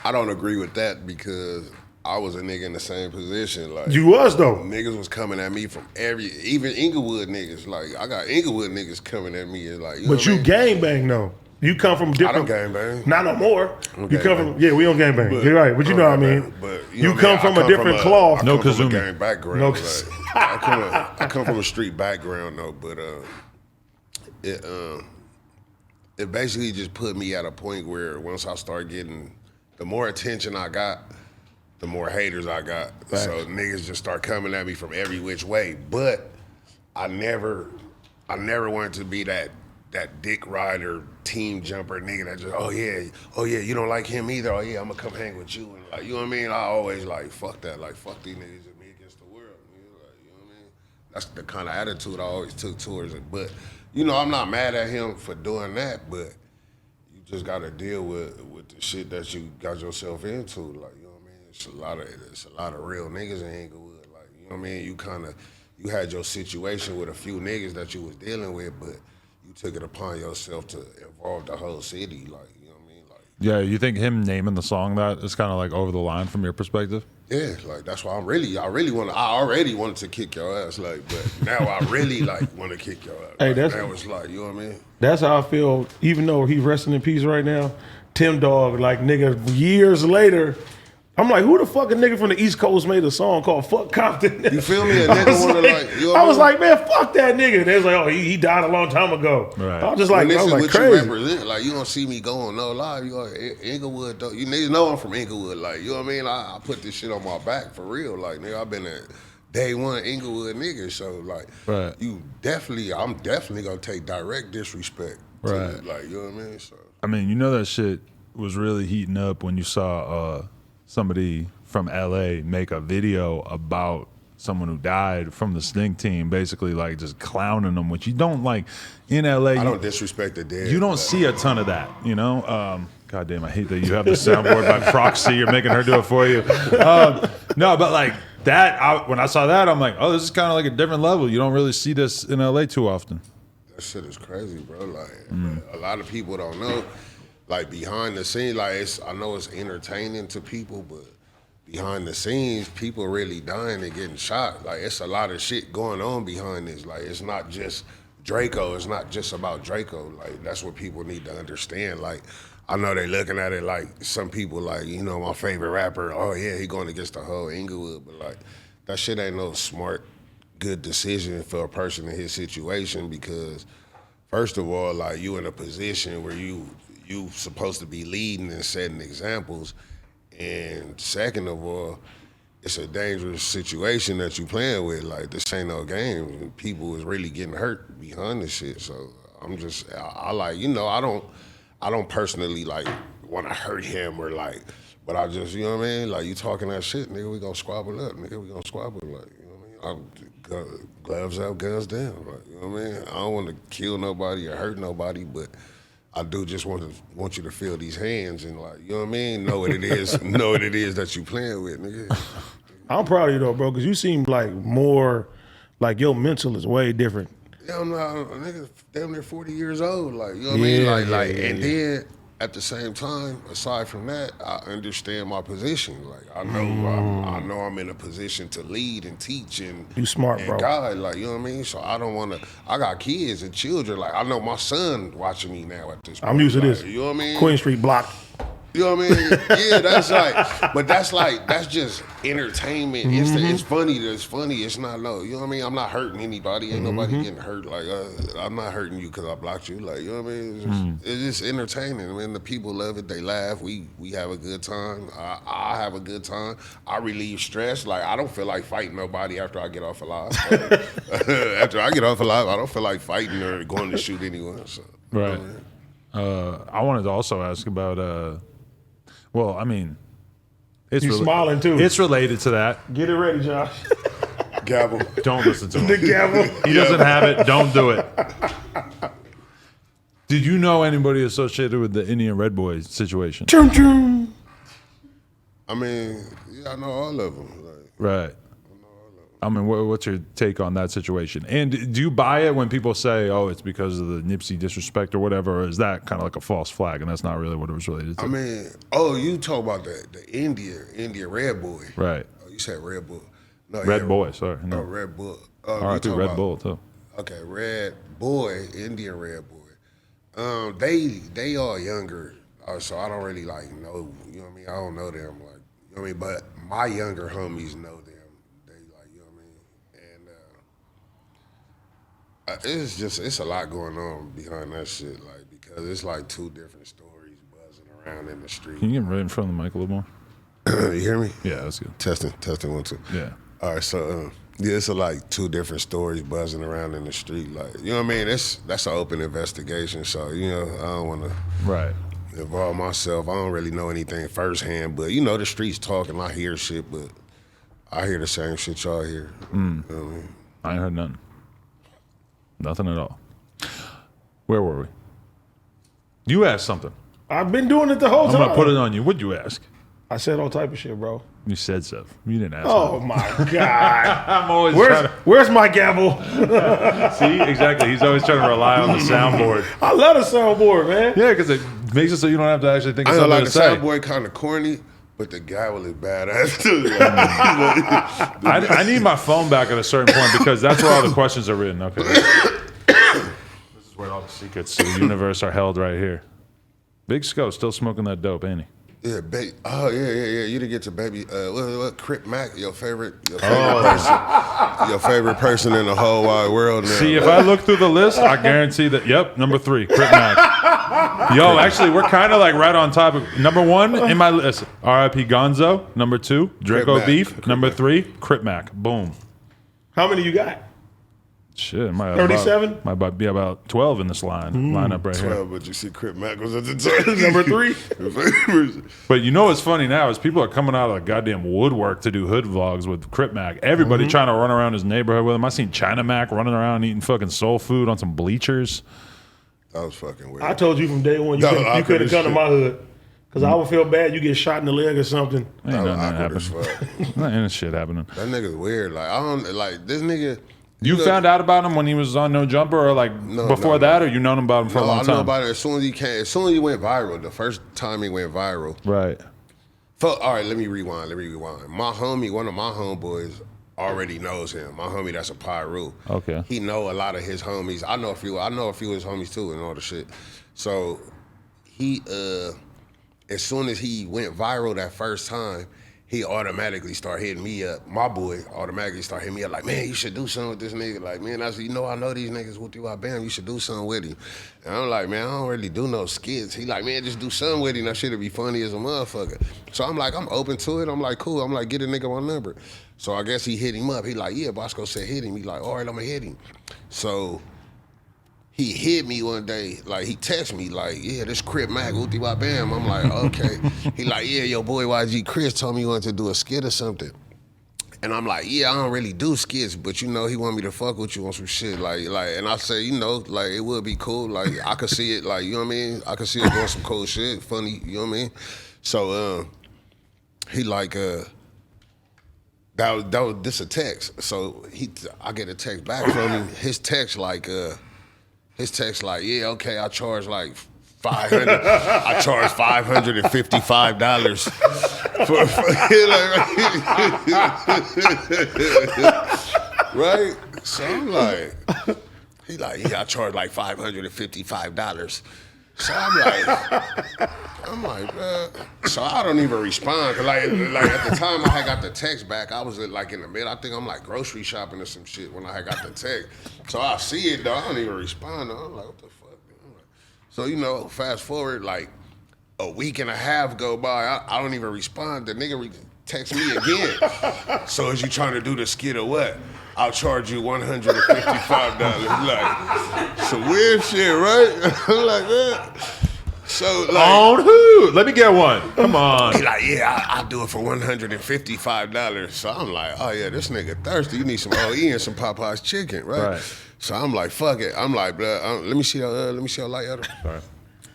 I don't agree with that because I was a nigga in the same position. Like, you was though. Niggas was coming at me from even Inglewood niggas. Like, I got Inglewood niggas coming at me and like, you know but you gangbang though. You come from different. I don't gangbang. Not no more. I'm You come gangbang. from, yeah, we don't gangbang. But- You're right, but you know what I mean. But You know what I come mean? from I a different I cloth. come No from Kazumi. a gang background. No Like, I come from a street background though, but it basically just put me at a point where once I start getting, the more attention I got, the more haters I got. Facts. So niggas just start coming at me from every which way. But I never wanted to be that dick rider, team jumper nigga that just, oh yeah, you don't like him either. Oh yeah, I'm gonna come hang with you. And like, you know what I mean? I always like, fuck that. Like, fuck these niggas and me against the world. Nigga. Like, you know what I mean? That's the kind of attitude I always took towards it. But, you know, I'm not mad at him for doing that, but you just gotta deal with the shit that you got yourself into. Like, you know what I mean? It's a lot of real niggas in Inglewood. Like, you know what I mean? You had your situation with a few niggas that you was dealing with, but you took it upon yourself to involve the whole city. Like, you know what I mean? Like, Yeah, you think him naming the song that is kind of like over the line from your perspective? yeah, like that's why I already wanted to kick your ass, like, but now I really like want to kick your ass. Hey, Like, that's- now it's like, you know what I mean? That's how I feel, even though he's resting in peace right now. Tim Dog, like, nigga, years later, I'm like, who the fuck a nigga from the East Coast made a song called Fuck Compton? You feel me? A I was nigga wanna like, you know what I was I mean? like, man, fuck that nigga. They was like, oh, he died a long time ago. Right. I was just like, But I was this is like what crazy. you represent. Like, you don't see me going no live. You go Inglewood, though. You niggas know I'm from Inglewood. Like, you know what I mean? I put this shit on my back for real. Like, nigga, I've been a day one Inglewood nigga. So, like, Right. I'm definitely gonna take direct disrespect. To, Right. like, you know what I mean? So, I mean, you know that shit was really heating up when you saw somebody from LA make a video about someone who died from the stink team, basically like just clowning them, which you don't like in LA. I don't disrespect the dead. You don't see a ton of that, you know? God damn, I hate that you have the soundboard by proxy. You're making her do it for you. No, but like that, when I saw that, I'm like, oh, this is kind of like a different level. You don't really see this in LA too often. That shit is crazy, bro. Like, a lot of people don't know. Like, behind the scenes, like, I know it's entertaining to people, but behind the scenes, people really dying and getting shot. Like, it's a lot of shit going on behind this. Like, it's not just Drakeo. It's not just about Drakeo. Like, that's what people need to understand. Like, I know they looking at it like some people like, you know, my favorite rapper, oh yeah, he going against the whole Inglewood, but like, that shit ain't no smart, good decision for a person in his situation because, first of all, like, you in a position where you supposed to be leading and setting examples, and second of all, it's a dangerous situation that you playing with. Like, this ain't no game. And people is really getting hurt behind this shit. So I like, you know, I don't personally like want to hurt him or like, but I just, you know what I mean? Like, you talking that shit, nigga, we gonna squabble up, nigga, we gonna squabble, like, you know what I mean? Gloves out, guns down, like, you know what I mean? I don't want to kill nobody or hurt nobody, but I do just want you to feel these hands and, like, you know what I mean? Know what it is, know what it is that you playing with, nigga. I'm proud of you though, bro, because you seem like more, like your mental is way different. Yeah, I'm not, nigga, damn near 40 years old, like, you know what I mean? And then at the same time, aside from that, I understand my position. Like, I know I'm in a position to lead and teach and you smart, bro. guide, like, you know what I mean? So I don't want to. I got kids and children. Like, I know my son watching me now at this point. I'm used to like, this. You know what I mean? Queen Street block. You know what I mean? Yeah, that's just entertainment. It's funny. It's funny. It's not no. You know what I mean? I'm not hurting anybody. Ain't nobody getting hurt. Like, I'm not hurting you because I blocked you. Like, you know what I mean? It's just entertaining. I mean, the people love it. They laugh. We have a good time. I have a good time. I relieve stress. Like, I don't feel like fighting nobody after I get off alive. After I get off alive, I don't feel like fighting or going to shoot anyone. So, Right. You know what I mean? I wanted to also ask about. Well, I mean, it's You smiling too. It's related to that. Get it ready, Josh. Gavel. Don't listen to him. The gavel. He doesn't have it. Don't do it. Did you know anybody associated with the Indian Red Boy situation? Chum chum. I mean, yeah, I know all of them. Like, Right. I mean, what's your take on that situation? And do you buy it when people say, "Oh, it's because of the Nipsey disrespect" or whatever? Or is that kind of like a false flag, and that's not really what it was related to? I mean, you talk about the India Red Boy. Right. Oh, you said Red Bull. No, Red Boy. Sorry. No. Oh, Red Bull. All right, you Red talking Bull too. Okay, Red Boy, Indian Red Boy. They all younger, so I don't really like know. You know what I mean? I don't know them, like, you know what I mean. But my younger homies know them. It's a lot going on behind that shit, like, because it's like two different stories buzzing around in the street. Can you get right in front of the mic a little more? You hear me? Yeah, that's good. Testing, 1, 2. Yeah. All right, so yeah, it's like two different stories buzzing around in the street, like, you know what I mean? That's an open investigation, so, you know, I don't want to Right. involve myself. I don't really know anything firsthand, but, you know, the streets talking. I hear shit, but I hear the same shit y'all hear. You know what I mean? I ain't heard nothing. Nothing at all. Where were we? You asked something. I've been doing it the whole I'm time. gonna put it on you. What'd you ask? I said all type of shit, bro. You said stuff. You didn't ask. Oh my God. I'm always trying Where's my gavel? to see exactly. He's always trying to rely on the soundboard. I love the soundboard, man. Yeah, because it makes it so you don't have to actually think of I know, something like, to the say. soundboy kind of corny, but the gavel is badass too. I need my phone back at a certain point because that's where all the questions are written. Okay. This is where all the secrets to the universe are held right here. Big Sco still smoking that dope, ain't he? Yeah, oh yeah. You didn't get to baby. What Crip Mac, your favorite person, your favorite person in the whole wide world now. See, if I look through the list, I guarantee that. Yep, number 3, Crip Mac. Yo, actually, we're kind of like right on top of number 1 in my list. R.I.P. Gonzoe. Number 2, Drakeo Mac. Beef. Crip Number Mac. 3, Crip Mac. Boom. How many you got? Shit, it might 37? Might be about 12 in this lineup right here. 12, but you see, Crip Mac was at the top. Number 3? But you know what's funny now is people are coming out of the goddamn woodwork to do hood vlogs with Crip Mac. Everybody trying to run around his neighborhood with him. I seen China Mac running around eating fucking soul food on some bleachers. That was fucking weird. I told you from day one you couldn't come to my hood. Because I would feel bad you get shot in the leg or something. Ain't That was nothing awkward as happening. fuck. Ain't shit happening. That nigga's weird. Like, I don't like this nigga. You found out about him when he was on No Jumper, or like before that, or you known about him for a long I time? know about it as soon as he came. As soon as he went viral, the first time he went viral. Right. All right, let me rewind. My homie, one of my homeboys, already knows him. My homie, that's a Pyru. Okay. He know a lot of his homies. I know a few of his homies too, and all the shit. So he, as soon as he went viral that first time, he automatically start hitting me up. My boy automatically start hitting me up like, man, you should do something with this nigga. Like, man, I said, I know these niggas with you. Bam, you should do something with him. And I'm like, man, I don't really do no skits. He like, man, just do something with him. That shit'll be funny as a motherfucker. So I'm like, I'm open to it. I'm like, cool. I'm like, get a nigga my number. So I guess he hit him up. He like, yeah, Boskoe said hit him. He like, all right, I'm gonna hit him. So he hit me one day, like he texted me, like, yeah, this Crip Mac, Uti Wa Bam. I'm like, okay. He like, yeah, your boy YG Chris told me he wanted to do a skit or something. And I'm like, yeah, I don't really do skits, but he want me to fuck with you on some shit. Like, and I say, like it would be cool. Like I could see it, like, you know what I mean? I could see it doing some cool shit, funny, you know what I mean? So he like, that was this a text. So I get a text back from him. His text like, yeah, okay, I charge like $500. I charge $555 for right? So I'm like, he like, yeah, I charge like $555. So I'm like, bruh. So I don't even respond. Cause like at the time I had got the text back, I was like in the middle. I think I'm like grocery shopping or some shit when I had got the text. So I see it though, I don't even respond though. I'm like, what the fuck? So fast forward like a week and a half go by, I don't even respond. The nigga text me again. So is you trying to do the skit or what? I'll charge you $155. Like, some weird shit, right? I'm like, man. So like, on who? Let me get one. Come on. He like, yeah, I'll do it for $155. So I'm like, oh yeah, this nigga thirsty. You need some OE and some Popeye's chicken, right? So I'm like, fuck it. I'm like, bro, let me see your light other. Right.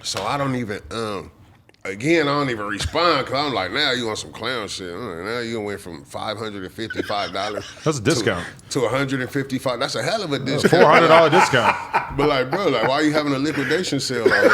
So I don't even again, I don't even respond because I'm like, now you on some clown shit. Now you went from $555. That's a discount. To $155. That's a hell of a discount. $400 discount. But like, bro, like, why are you having a liquidation sale already?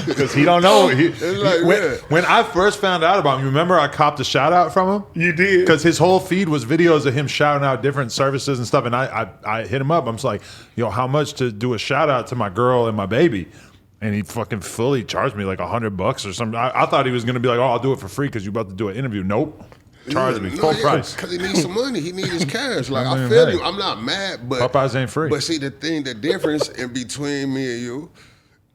Because he don't know. Like, when I first found out about him, you remember I copped a shout out from him? You did. Because his whole feed was videos of him shouting out different services and stuff. And I hit him up. I'm just like, yo, how much to do a shout out to my girl and my baby? And he fucking fully charged me like $100 or something. I thought he was gonna be like, oh, I'll do it for free because you're about to do an interview. Nope. Charge me full price. Because he needs some money. He needs his cash. Like, I feel you. I'm not mad, but Popeyes ain't free. But see, the difference in between me and you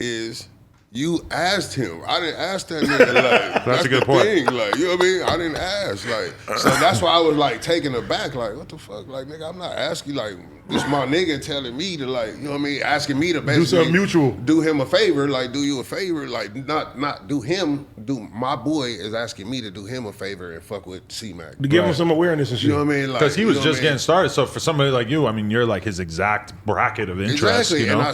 is you asked him. I didn't ask that nigga. Like, that's a good the point. thing. Like, you know what I mean? I didn't ask. Like, so that's why I was like taken aback. Like, what the fuck? Like, nigga, I'm not asking. Like, this my nigga telling me to, like, you know what I mean? Asking me to basically do something mutual. Do him a favor. Like, do you a favor. Like, not do him. Do my boy is asking me to do him a favor and fuck with C-Mac. To give him some awareness and shit. You know what I mean? Because he was you know just getting started. So for somebody like you, I mean, you're like his exact bracket of interest. Exactly. You know? And I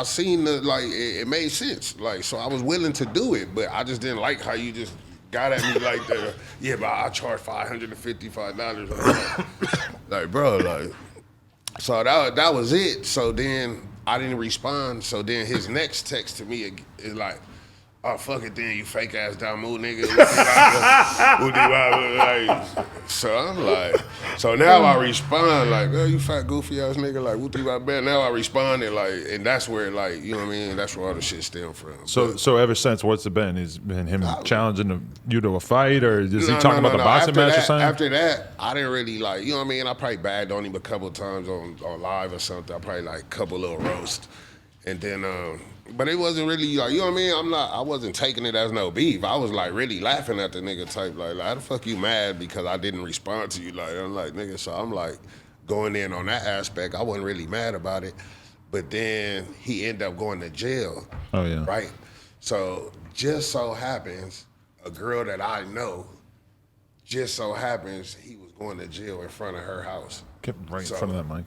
seen the like it made sense. Like, so I was willing to do it, but I just didn't like how you just got at me like that. Yeah, but I charge $555. Like, bro, like, so that was it. So then I didn't respond. So then his next text to me is like, oh, fuck it then, you fake ass Damu nigga. Like, so I'm like, so now I respond like, oh, you fat goofy ass nigga, like, what about bad? Now I responded like, and that's where, like, you know what I mean? That's where all the shit stem from. So ever since, what's it been? Has been him challenging you to a fight, or is he talking about the boxing match or something? After that, I didn't really like, you know what I mean? I probably bagged on him a couple of times on live or something. I probably like a couple little roasts. And then, but it wasn't really like, you know what I mean? I wasn't taking it as no beef. I was like really laughing at the nigga type, like how the fuck you mad because I didn't respond to you? Like, I'm like, nigga, so I'm like going in on that aspect. I wasn't really mad about it. But then he ended up going to jail. Oh, yeah. Right? So just so happens, a girl that I know, just so happens he was going to jail in front of her house. Kept right in front of that mic.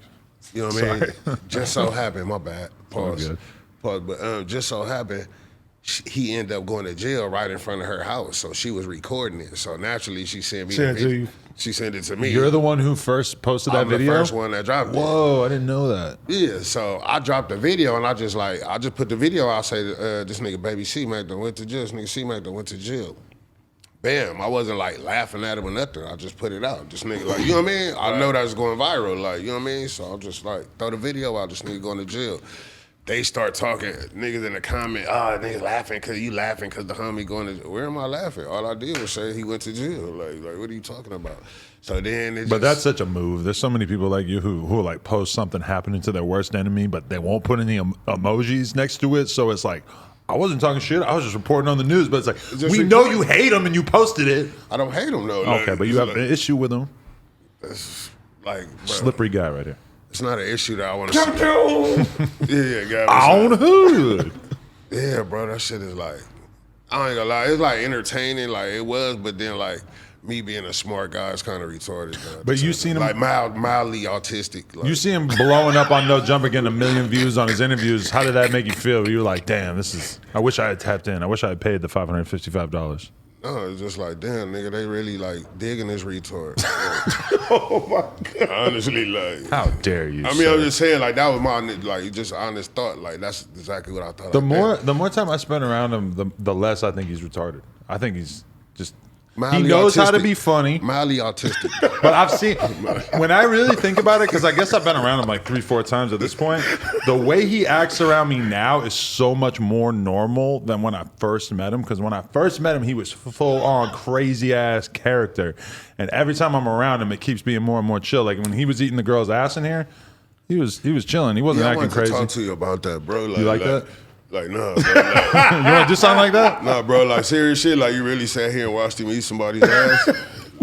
You know what I mean? Just so happened, my bad. Pause. Good. Pause. But just so happened, he ended up going to jail right in front of her house. So she was recording it. So naturally, she sent me. Sent it to you. She sent it to me. You're the one who first posted that video? I'm the first one that dropped it. Whoa, I didn't know that. Yeah, so I dropped the video and I just put the video out, say, this nigga baby C-Mac done went to jail. This nigga C-Mac done went to jail. Bam, I wasn't like laughing at him or nothing. I just put it out. This nigga, like, you know what I mean? I know that's going viral, like, you know what I mean? So I'll just like throw the video out, this nigga going to jail. they start talking, niggas in the comment, niggas laughing because you laughing because the homie going to, where am I laughing? All I did was say he went to jail. Like what are you talking about? So then But that's such a move. There's so many people like you who like post something happening to their worst enemy, but they won't put any emojis next to it. So it's like, I wasn't talking shit. I was just reporting on the news. But it's like, we know you hate him and you posted it. I don't hate him, though. Okay, like, but you have an issue with him. It's like, bro, slippery guy right here. It's not an issue that I want to see. Yeah, on the hood. Yeah, bro, that shit is like, I ain't gonna lie, it's like entertaining, like it was, but then like me being a smart guy is kind of retarded. But you seen him like mildly autistic. Like. You see him blowing up on No Jumper, getting 1 million views on his interviews. How did that make you feel? You were like, damn, I wish I had tapped in. I wish I had paid the $555. No, it's just like, damn, nigga, they really like digging this retard. Oh my God. Honestly, like, how dare you? I mean, I'm just saying, like, that was my like just honest thought. Like, that's exactly what I thought. The more time I spend around him, the less I think he's retarded. I think he's just. Mildly he knows autistic. How to be funny. Mildly autistic. But I've seen, when I really think about it, because I guess I've been around him like 3-4 times at this point, the way he acts around me now is so much more normal than when I first met him. Because when I first met him, he was full on crazy ass character. And every time I'm around him, it keeps being more and more chill. Like when he was eating the girl's ass in here, he was chilling. He wasn't acting crazy. I want to talk to you about that, bro. Like, you like that? Like, no, bro, like, you want to do something like that? Nah, bro, like, serious shit, like, you really sat here and watched him eat somebody's ass?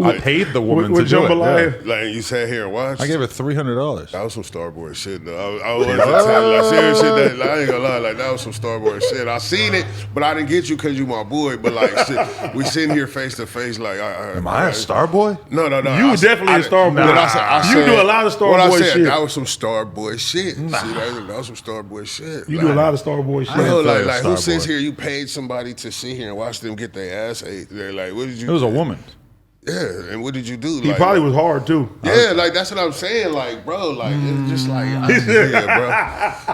I paid the woman to do it. Yeah. Like, you sat here and watched? I gave her $300. That was some Starboy shit, though. I wasn't telling you, like, serious shit, I ain't gonna lie, like, that was some Starboy shit. I seen it, but I didn't get you because you my boy, but, like, shit, we sitting here face to face, like, am I a Starboy? No. You definitely a Starboy. Nah, you do a lot of Starboy shit. That was some Starboy shit. Nah. See, that was some Starboy shit. You do a lot of Starboy shit. Bro, like who sits here, you paid somebody to sit here and watch them get their ass ate. They're like, what did you do? It was a woman. Yeah, and what did you do? He like, probably was hard too. Yeah, like that's what I'm saying. Like, bro, like it's just like, yeah, bro.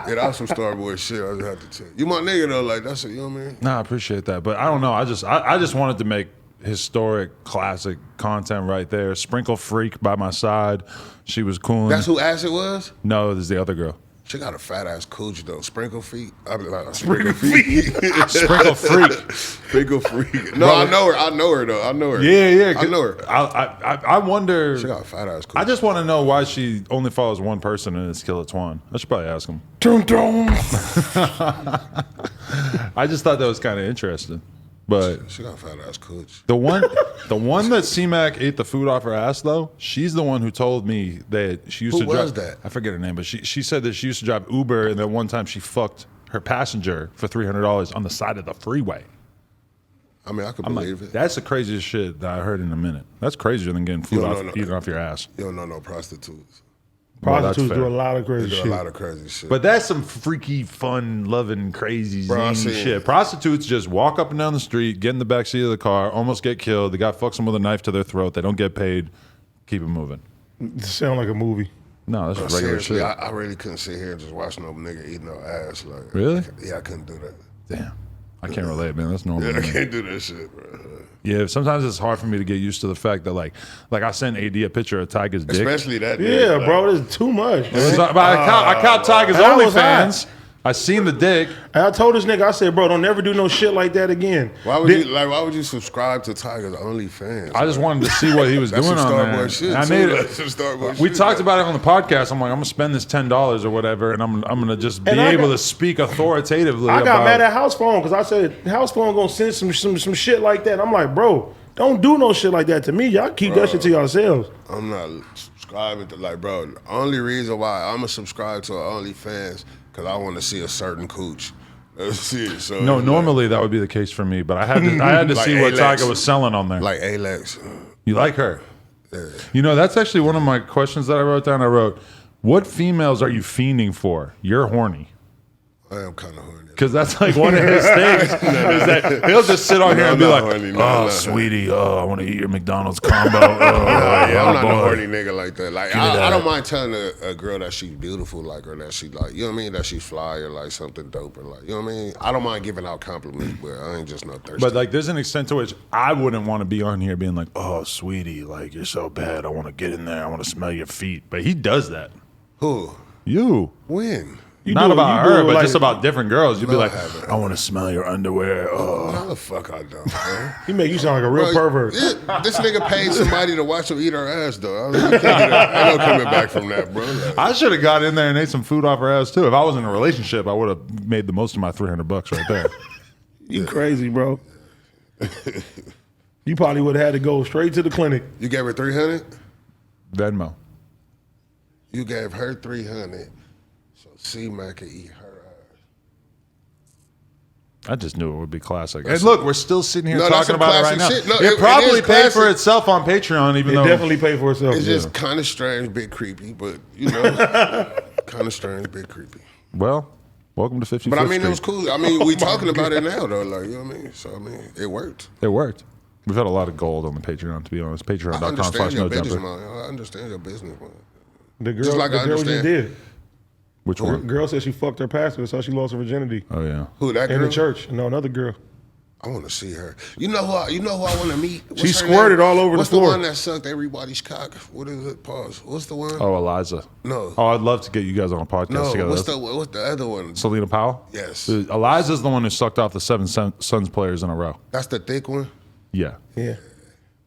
Yeah, that was some Starboy shit. I just have to tell you. You my nigga though, like that's it. You know what I mean? Nah, I appreciate that, but I don't know. I just wanted to make historic, classic content right there. Sprinkle Freak by my side. She was cool. That's who ass it was? No, this is the other girl. She got a fat ass cooch though. Sprinkle feet. I mean, like, Sprinkle feet. Sprinkle Freak. Sprinkle Freak. No, I know her. I know her though. I know her. Yeah. I know her. I wonder. She got a fat ass cooch. I just want to know why she only follows one person and it's Killer Twan. I should probably ask him. I just thought that was kind of interesting. But she got a fat ass cooch. The one that C-Mac ate the food off her ass though, she's the one who told me that she used to drive. Who was that? I forget her name, but she said that she used to drive Uber, and then one time she fucked her passenger for $300 on the side of the freeway. I mean, I could believe it. That's the craziest shit that I heard in a minute. That's crazier than getting food eaten off your ass. You don't know no prostitutes. Prostitutes do a lot of crazy shit. They do a lot of crazy shit. But that's some freaky, fun, loving, crazy, zany shit. Prostitutes just walk up and down the street, get in the backseat of the car, almost get killed. The guy fucks them with a knife to their throat. They don't get paid. Keep it moving. It sounds like a movie. No, that's just regular shit. I really couldn't sit here and just watch no nigga eat no ass. Like, really? Yeah, I couldn't do that. Damn. I can't relate, man. That's normal. Yeah, I can't do that shit, bro. Yeah, sometimes it's hard for me to get used to the fact that, like I sent AD a picture of Tiger's dick. Especially that. Yeah, like, bro, this is too much. I caught Tiger's OnlyFans. I seen the dick. And I told this nigga, I said, bro, don't never do no shit like that again. Why would you subscribe to Tiger's OnlyFans? I just wanted to see what he was doing on there. Shit, I made it. We talked about it on the podcast. I'm like, I'm gonna spend this $10 or whatever, and I'm gonna just be able to speak authoritatively. I got mad at House Phone because I said House Phone gonna send some shit like that. I'm like, bro, don't do no shit like that to me. Y'all keep that shit to yourselves. I'm not subscribing to bro. The only reason why I'm gonna subscribe to OnlyFans because I want to see a certain cooch. So no, normally that would be the case for me, but I had to like see what Tiger was selling on there. Like Alex. You like her? Yeah. You know, that's actually one of my questions that I wrote down. I wrote, what females are you fiending for? You're horny. I am kind of horny. Because that's like one of his things is that he'll just sit on here and be like, sweetie, I want to eat your McDonald's combo. I'm not a horny nigga like that. Like I don't mind telling a girl that she's beautiful, like, or that she like, you know what I mean, that she's fly or like something dope or like, you know what I mean. I don't mind giving out compliments, but I ain't just no thirsty. But like, there's an extent to which I wouldn't want to be on here being like, oh, sweetie, like you're so bad. I want to get in there. I want to smell your feet. But he does that. Who? You. When? Not about do her, it but like- just about different girls. You'd be No, I like, haven't. I want to smell your underwear. Oh. No, the fuck I don't, man. He make you sound like a real pervert. This nigga paid somebody to watch him eat her ass, though. I mean, you can't get ain't no coming back from that, bro. Like, I should have got in there and ate some food off her ass too. If I was in a relationship, I would have made the most of my $300 right there. You crazy, bro. You probably would have had to go straight to the clinic. you gave her 300. Venmo. You gave her 300, so C-Mac could eat her ass. I just knew it would be classic. And look, we're still sitting here No, that's talking some about it right now. classic shit. No, it it probably is paid for classic. itself on Patreon, even It though definitely paid for itself. It's just kind of strange, bit creepy, but you know, kind of strange, bit creepy. Well, welcome to 55th But I mean, Street. it was cool. I mean, we talking about it now, though. Like, you know what I mean? So I mean, it worked. It worked. We've had a lot of gold on the Patreon, to be honest. I understand your business, Patreon.com/nojumper. man. I understand your business, man. The girl, Just like the I girl we just understand. did. Which The one? girl said she fucked her pastor, so she lost her virginity Oh, yeah. Who that in girl? the church. No, another girl. I want to see her. You know who I want to meet? What's She her squirted name? all over the What's floor. the one that sucked everybody's cock? What is it? Pause. What's the one? Oh, Eliza. No. Oh, I'd love to get you guys on a podcast No. together. What's the other one? Selena Powell? Yes. Eliza's the one who sucked off the 7 Suns players in a row. That's the thick one. Yeah. Yeah.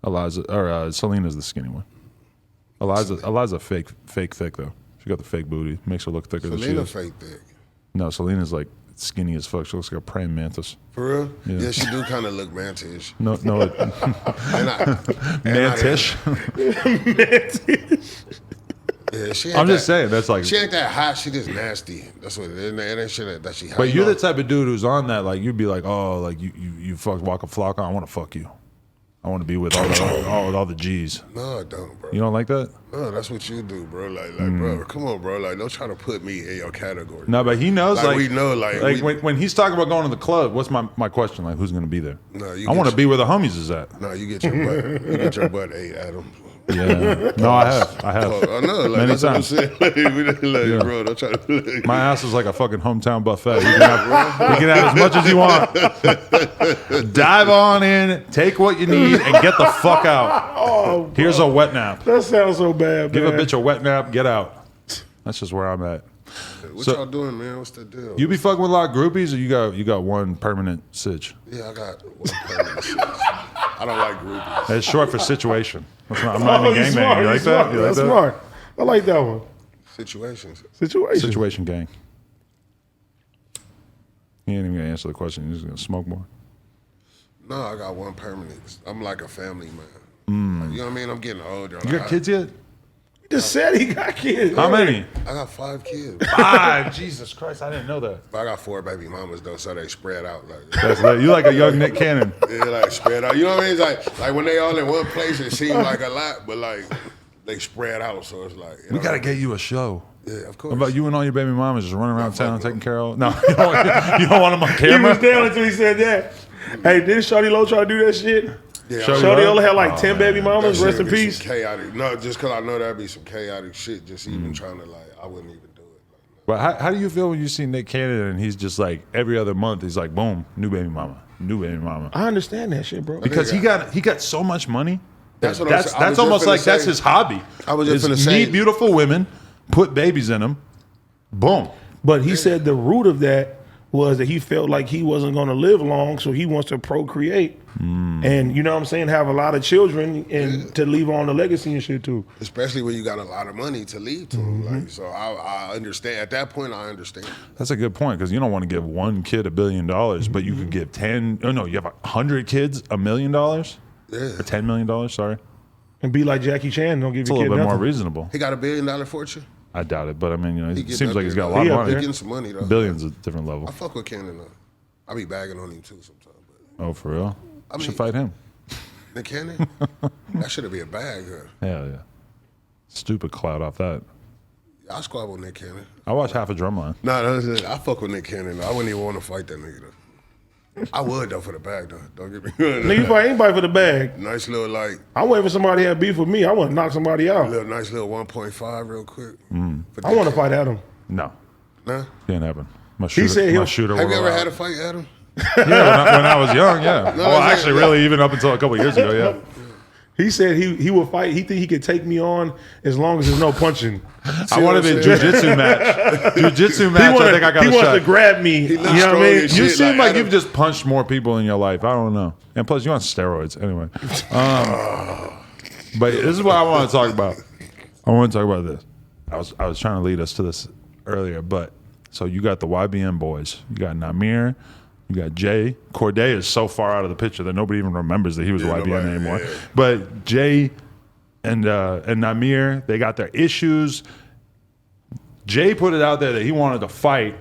Eliza, or Selena's the skinny one. Eliza fake thick, though. She got the fake booty. Makes her look thicker than she Selena is. fake thick. No, Selena's like skinny as fuck. She looks like a praying mantis. For real? Yeah, she do kind of look mantish. No, mantish. Yeah, she ain't I'm just that- saying, that's like. She ain't that hot. She just nasty. That's what it is. It ain't shit that she hot. But you're know? the type of dude who's on that, like, you'd be like, oh, like, you fuck Waka Flocka, I want to fuck you. I want to be with all the G's. No, I don't, bro. You don't like that? No, that's what you do, bro. Like, bro, come on, bro. Like, don't try to put me in your category. No, but he knows, Like, like, we know, like, we- when he's talking about going to the club, what's my question? Like, who's going to be there? No, you I get want to your- be where the homies is at. No, you get your butt. You get your butt ate, Adam. Yeah. No, I have. Oh, I know. Like, Many that's what I'm times. saying. Like, bro, don't try to. Like, My ass is like a fucking hometown buffet. You can have as much as you want. Dive on in, take what you need, and get the fuck out. Oh, Here's a wet nap. that sounds so bad, Give man. a bitch a wet nap, get out. That's just where I'm at. what So- y'all doing, man? What's the deal? You be fucking with a lot of groupies, or you got one permanent sitch? Yeah, I got one permanent shit. I don't like groupies. It's short for situation. I'm not Oh, in a he's gangbang. smart, You like he's that? smart. You like That's that? smart. I like that one. Situations. Situation. Situation gang. He ain't even gonna answer the question. He's just gonna smoke more. No, I got one permanent. I'm like a family man. Like, you know what I mean? I'm getting older. You got kids yet? He just said he got kids. How many? I got 5 kids. 5. Jesus Christ, I didn't know that. But I got 4 baby mamas though, so they spread out like. That's lit. You like a young Nick Cannon. Yeah, like spread out. You know what I mean? It's like when they all in one place, it seems like a lot, but like they spread out. So it's like We gotta get you a show. Yeah, of course. How about you and all your baby mamas just running around Nah, town fuck taking no. care of? No, you don't want them on He was camera. down until he said that. Hey, didn't Shorty Low try to do that shit? Yeah, Shorty Shorty Low? only had like Oh, 10 baby that mamas. shit Rest in be some peace. Chaotic. No, just because I know that'd be some chaotic shit. Just even trying to like, I wouldn't even do it. Like, But how do you feel when you see Nick Cannon and he's just like every other month he's like boom, new baby mama, new baby mama. I understand that shit, bro. Because he got so much money. That's what I'm saying. I was That's just almost finna like that's say- his hobby. I was just is finna say- meet beautiful women, put babies in them, boom. But he said the root of that was that he felt like he wasn't going to live long, so he wants to procreate. And you know what I'm saying, have a lot of children and to leave on the legacy and shit too. especially when you got a lot of money to leave to them. Like, so I understand. At that point, I understand. That's a good point because you don't want to give one kid $1 billion, but you could give 10. Oh no, you have 100 kids $1 million or Yeah. $10 million. Sorry, And be like Jackie Chan, don't give it's a your little kid bit more nothing. reasonable. He got $1 billion fortune. I doubt it, but I mean, it getting seems up like he's there, got a though. lot He of up money. there. Getting some money though. Billions is a different level. I fuck with Cannon though. I be bagging on him too sometimes. But Oh, for real? I mean- should fight him. Nick Cannon, that should be a bag. Huh? Hell yeah. Stupid clout off that. I squab with Nick Cannon. I watched half a drumline. Nah, I fuck with Nick Cannon. Though. I wouldn't even want to fight that nigga though. I would though for the bag though. Don't get me Nigga, you fight anybody for the bag. Nice little like I wait for somebody to have beef with me. I want to knock somebody out. nice little 1.5 real quick. For I want to fight Adam. No, Nah. can't happen. My shooter, said my he'll- shooter Have you will ever allow had it. a fight, Adam? Yeah, when I was young, yeah. Well, I'm saying, actually, really, even up until a couple years ago, yeah. He said he will fight. He think he could take me on as long as there's no punching. I want to be a jiu-jitsu match. Jiu-jitsu match. I think I got a shot. He wants to grab me. You know what I mean? You seem like you've just punched more people in your life. I don't know. And plus, you're on steroids anyway. But this is what I want to talk about. I want to talk about this. I was trying to lead us to this earlier, but so you got the YBN boys. You got Namir. You got Jay. Corday is so far out of the picture that nobody even remembers that he was YBN anymore. Yeah. But Jay and Namir, they got their issues. Jay put it out there that he wanted to fight,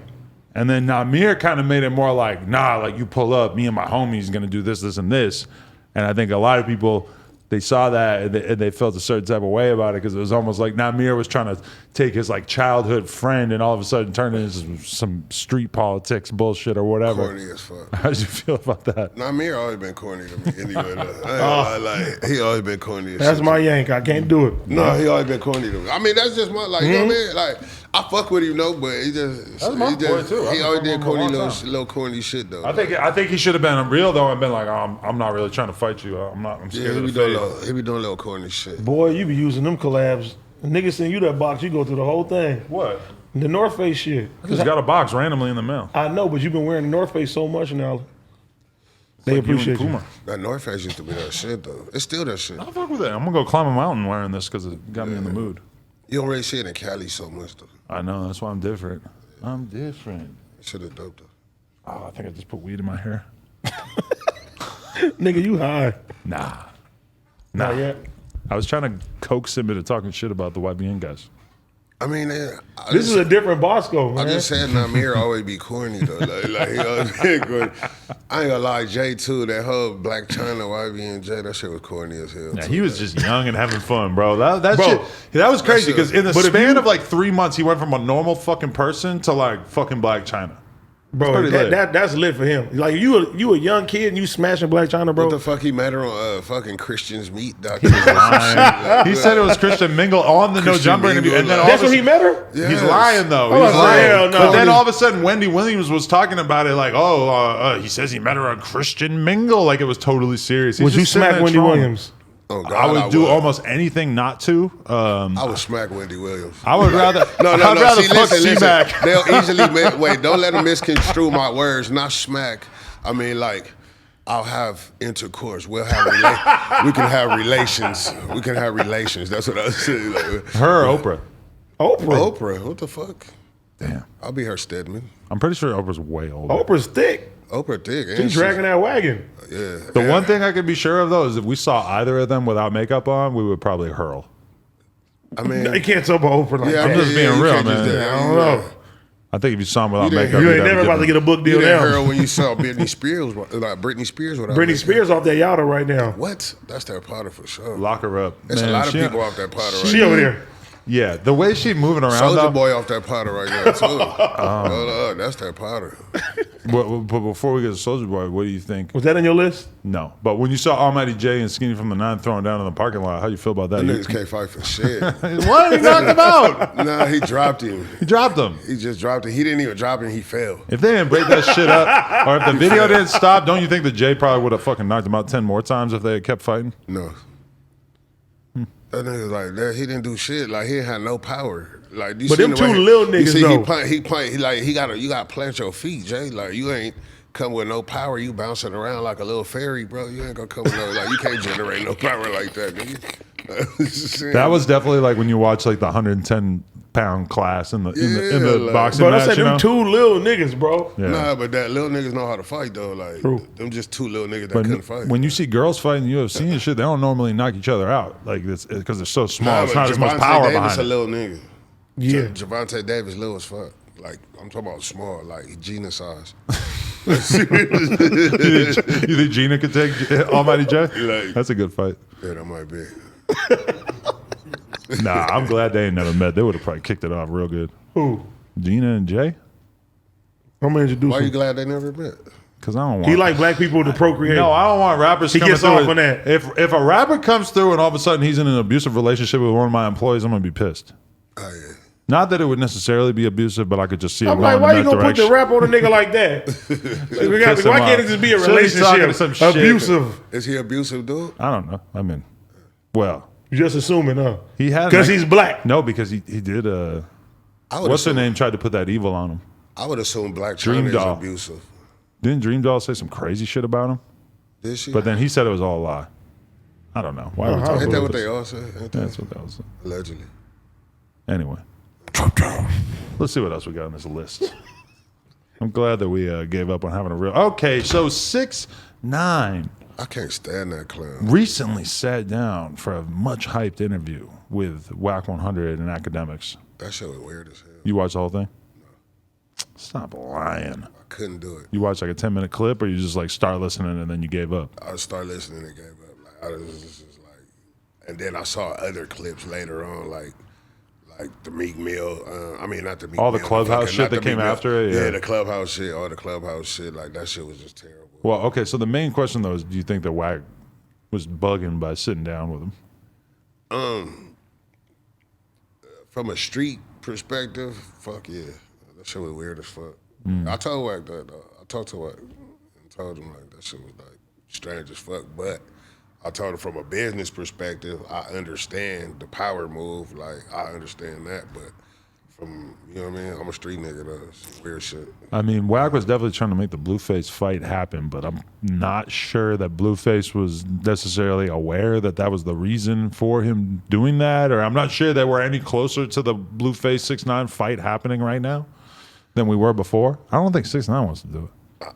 and then Namir kind of made it more like, nah, like you pull up, me and my homies gonna do this, this, and this. And I think a lot of people, they saw that and they felt a certain type of way about it because it was almost like Namir was trying to take his like childhood friend and all of a sudden turn it into some street politics bullshit or whatever. Corny as fuck. How did you feel about that? Namir always been corny to me anyway. Like he always been corny. That's my yank. I can't do it. No, he always been corny to me. I mean, that's just my like. You know what I mean? Like I fuck with him, but he just that's my boy too. He always did corny little corny shit though. I think he should have been real though and been like, oh, I'm not really trying to fight you. I'm scared of the fate. He be doing little corny shit. Boy, you be using them collabs. Niggas send you that box, you go through the whole thing. What? The North Face shit. I just got a box randomly in the mail. I know, but you've been wearing the North Face so much now. They like appreciate you. That North Face used to be that shit though. It's still that shit. I'll fuck with it. I'm gonna go climb a mountain wearing this because it got me in the mood. You don't really see it in Cali so much though. I know, that's why I'm different. I'm different. Shit is dope though. Oh, I think I just put weed in my hair. Nigga, you high. Nah. Not yet. I was trying to coax him into talking shit about the YBN guys. I mean, this is a different Bosco, man. I just said Namir always be corny though. Like he always be corny. I ain't gonna lie, Jay too. That whole Black China YBN Jay, that shit was corny as hell. Yeah, too, he was just young and having fun, bro. That was crazy because in the span of like 3 months, he went from a normal fucking person to like fucking Black China. Bro, that's lit for him. Like you a young kid and you smashing Black China, bro. What the fuck he met her on fucking Christian's Meat Dr. He said it was Christian Mingle on the No Jumper interview, and then that's when he met her. Yes. He's lying though. Oh, He's lying. no. But then all of a sudden, Wendy Williams was talking about it like, he says he met her on Christian Mingle, like it was totally serious. Would you smack Wendy Williams? Oh, God, I would do almost anything not to. I would smack Wendy Williams. I would rather. No. I'd rather fuck C-Mac. They'll easily wait. Don't let them misconstrue my words. Not smack. I mean, like, I'll have intercourse. We'll have. We can have relations. We can have relations. That's what I was saying. Like, her or Oprah? Oprah. What the fuck? Damn. I'll be her Stedman. I'm pretty sure Oprah's way older. Oprah's thick. Oprah thick. She's dragging that wagon. Yeah. The one thing I could be sure of though is if we saw either of them without makeup on, we would probably hurl. I mean, you can't talk about Oprah like that. I'm just being real, man. I don't know. I think if you saw him without makeup, you ain't never about to get a book deal now. Hurl when you saw Britney Spears, like Britney Spears. Britney Spears off that yada right now. What? That's that Potter for sure. Lock her up. There's a lot of people off that Potter right now. She over there. Yeah, the way she moving around. Soulja Boy off that Potter right now too. That's that Potter. But before we get to Soulja Boy, what do you think? Was that on your list? No, but when you saw Almighty J and Skinny from the Nine throwing down in the parking lot, how you feel about that? Niggas can't fight for shit. What? He knocked him out. Nah, he dropped him. He dropped him. He just dropped him. He didn't even drop him. He fell. If they didn't break that shit up, or if the video didn't stop, don't you think that Jay probably would have fucking knocked him out 10 more times if they had kept fighting? No. That nigga like that. He didn't do shit. Like he ain't had no power. Like you but them two little niggas see, though. He like you gotta plant your feet, Jay. Like you ain't come with no power. You bouncing around like a little fairy, bro. You ain't gonna come with no you can't generate no power like that, nigga. That was definitely like when you watch like the 110-pound class in the boxing but match. I said them two little niggas, bro. Yeah. Nah, but that little niggas know how to fight though. Like them just two little niggas that couldn't fight. When you see girls fighting UFC and shit, they don't normally knock each other out. Like it's because they're so small. It's not as much power Davis behind a it. little nigga. Yeah. Javante Davis little as fuck. Like I'm talking about small, like Gina size. You think Gina could take Almighty J? Like, that's a good fight. Yeah, that might be. Nah, I'm glad they ain't never met. They would have probably kicked it off real good. Who? Gina and Jay? I'm gonna introduce Why him. you glad they never met? Because I don't want. He like black people to procreate. No, I don't want rappers. He coming gets through off it. on that. If a rapper comes through and all of a sudden he's in an abusive relationship with one of my employees, I'm gonna be pissed. Oh yeah. Not that it would necessarily be abusive, but I could just see it I'm going like, why in you that gonna direction. put the rap on a nigga like that? Why can't it just be a Should be talking to some relationship? shit. Abusive. Is he abusive, dude? I don't know. I mean, Well, You're just assuming, huh? he had Because he's black. No, because he did. What's her name? Tried to put that evil on him. I would assume Black Dream China is Doll. abusive. Didn't Dream Doll say some crazy shit about him? Did she? But then he said it was all a lie. I don't know. Why are we talking Ain't that about what this? they all say? Ain't that? That's what that was. Allegedly. Anyway, let's see what else we got on this list. I'm glad that we gave up on having a real. Okay, so 6ix9ine I can't stand that clown. recently sat down for a much hyped interview with Boskoe100 and academics. That shit was weird as hell. You watched the whole thing? No. Stop lying. I couldn't do it. You watched like a 10-minute clip, or you just like start listening and then you gave up? I started listening and gave up. Like I was just like, and then I saw other clips later on, like the Meek Mill. I mean, not the Meek All the Mill, Clubhouse fucking- shit not that the came Meek Mill. after it, yeah. the Clubhouse shit, all the Clubhouse shit. Like that shit was just terrible. Well, okay, so the main question though is, do you think that Wack was bugging by sitting down with him? From a street perspective, fuck yeah, that shit was weird as fuck. I told Wack that though. I talked to Wack and told him like that shit was like strange as fuck. But I told him from a business perspective, I understand the power move. Like I understand that, but from you know what I mean, I'm a street nigga though. It's weird shit. I mean, Wack was definitely trying to make the Blueface fight happen, but I'm not sure that Blueface was necessarily aware that that was the reason for him doing that, or I'm not sure that we're any closer to the Blueface 6ix9ine fight happening right now than we were before. I don't think 6ix9ine wants to do it.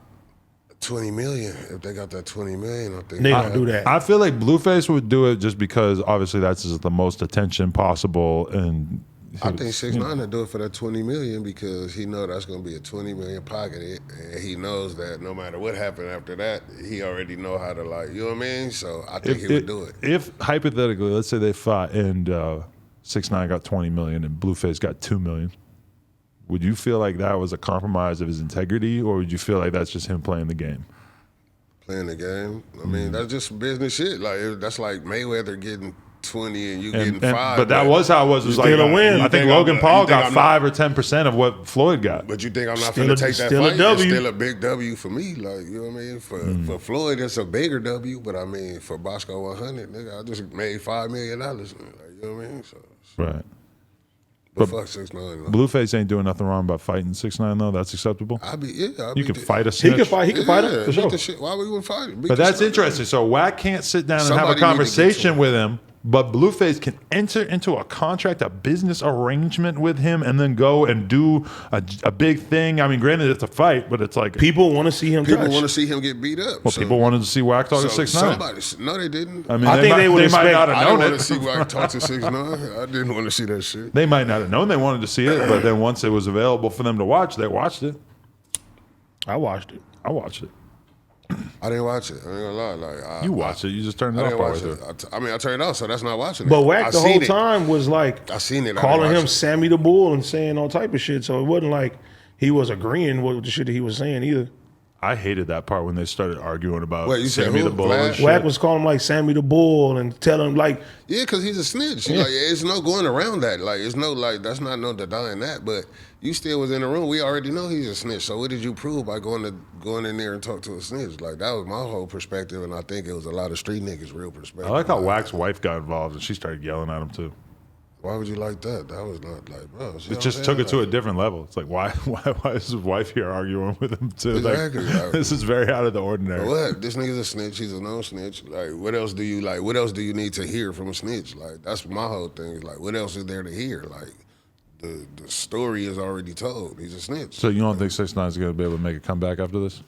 20 million. If they got that 20 million, I think They don't do that. I feel like Blueface would do it just because obviously that's just the most attention possible, and I think 6ix9ine would do it for that 20 million because he know that's gonna be a 20 million pocketed, and he knows that no matter what happened after that, he already know how to like, you know what I mean? So I think he would do it. If hypothetically, let's say they fought and 6ix9ine got 20 million and Blueface got 2 million, would you feel like that was a compromise of his integrity, or would you feel like that's just him playing the game? Playing the game. I mean, that's just business shit. Like that's like Mayweather getting 20 and you getting 5. But that was how it was. It was like, still a win. I You think think Logan I'm- Paul you think got I'm 5 or 10% of what Floyd got. But you think I'm not Still gonna a- take that still a fight? W. It's still a big W for me. Like, you know what I mean? For Floyd, it's a bigger W. But I mean, for Boskoe100, nigga, I just made $5 million. Like, you know what I mean? So, Right. but fuck 6ix9ine. Blueface ain't doing nothing wrong about fighting 6ix9ine though. That's acceptable. You can fight a snitch. He could fight. He could fight him for beat sure. the shit. Why would you fight him? Beat But the that's shit. interesting. So Wack can't sit down and have Somebody a need to get conversation to it. with him, but Blueface can enter into a contract, a business arrangement with him, and then go and do a big thing. I mean, granted, it's a fight, but it's like People want to see him People touch. want to see him get beat up. well, so, people wanted to see Wack talk to so 6ix9ine. somebody, no, they didn't. I mean, I think they would might expect- not I have didn't known want to it. see Wack talk to 6ix9ine. I didn't want to see that shit. They might not have known they wanted to see it, but then once it was available for them to watch, they watched it. I watched it. I watched it. I didn't watch it. I ain't gonna lie. Like You watched it. You just turned it I off didn't partway watch through. it. I mean, I turned it off, so that's not watching it. But Wack I the seen whole it. time was like I seen it. I calling didn't him watch it. Sammy the Bull and saying all type of shit. So it wasn't like he was agreeing with the shit that he was saying either. I hated that part when they started arguing about Wait, you said Sammy who? the Bull and Vlad? shit. Wack was calling him like Sammy the Bull and telling him like Yeah, because he's a snitch. Like, it's no going around that. Like, it's no, like, that's not no denying that. But you still was in the room. We already know he's a snitch. So what did you prove by going in there and talk to a snitch? Like, that was my whole perspective, and I think it was a lot of street niggas' real perspective. I like how Wack's wife got involved and she started yelling at him too. Why would you like that? That was not like, bro. It just took it to a different level. It's like, why is his wife here arguing with him too? Exactly. Like, this is very out of the ordinary. What? This nigga's a snitch. He's a known snitch. Like, what else do you like? What else do you need to hear from a snitch? Like, that's my whole thing. Like, what else is there to hear? Like, the story is already told. He's a snitch. So you don't think 6ix9ine is going to be able to make a comeback after this?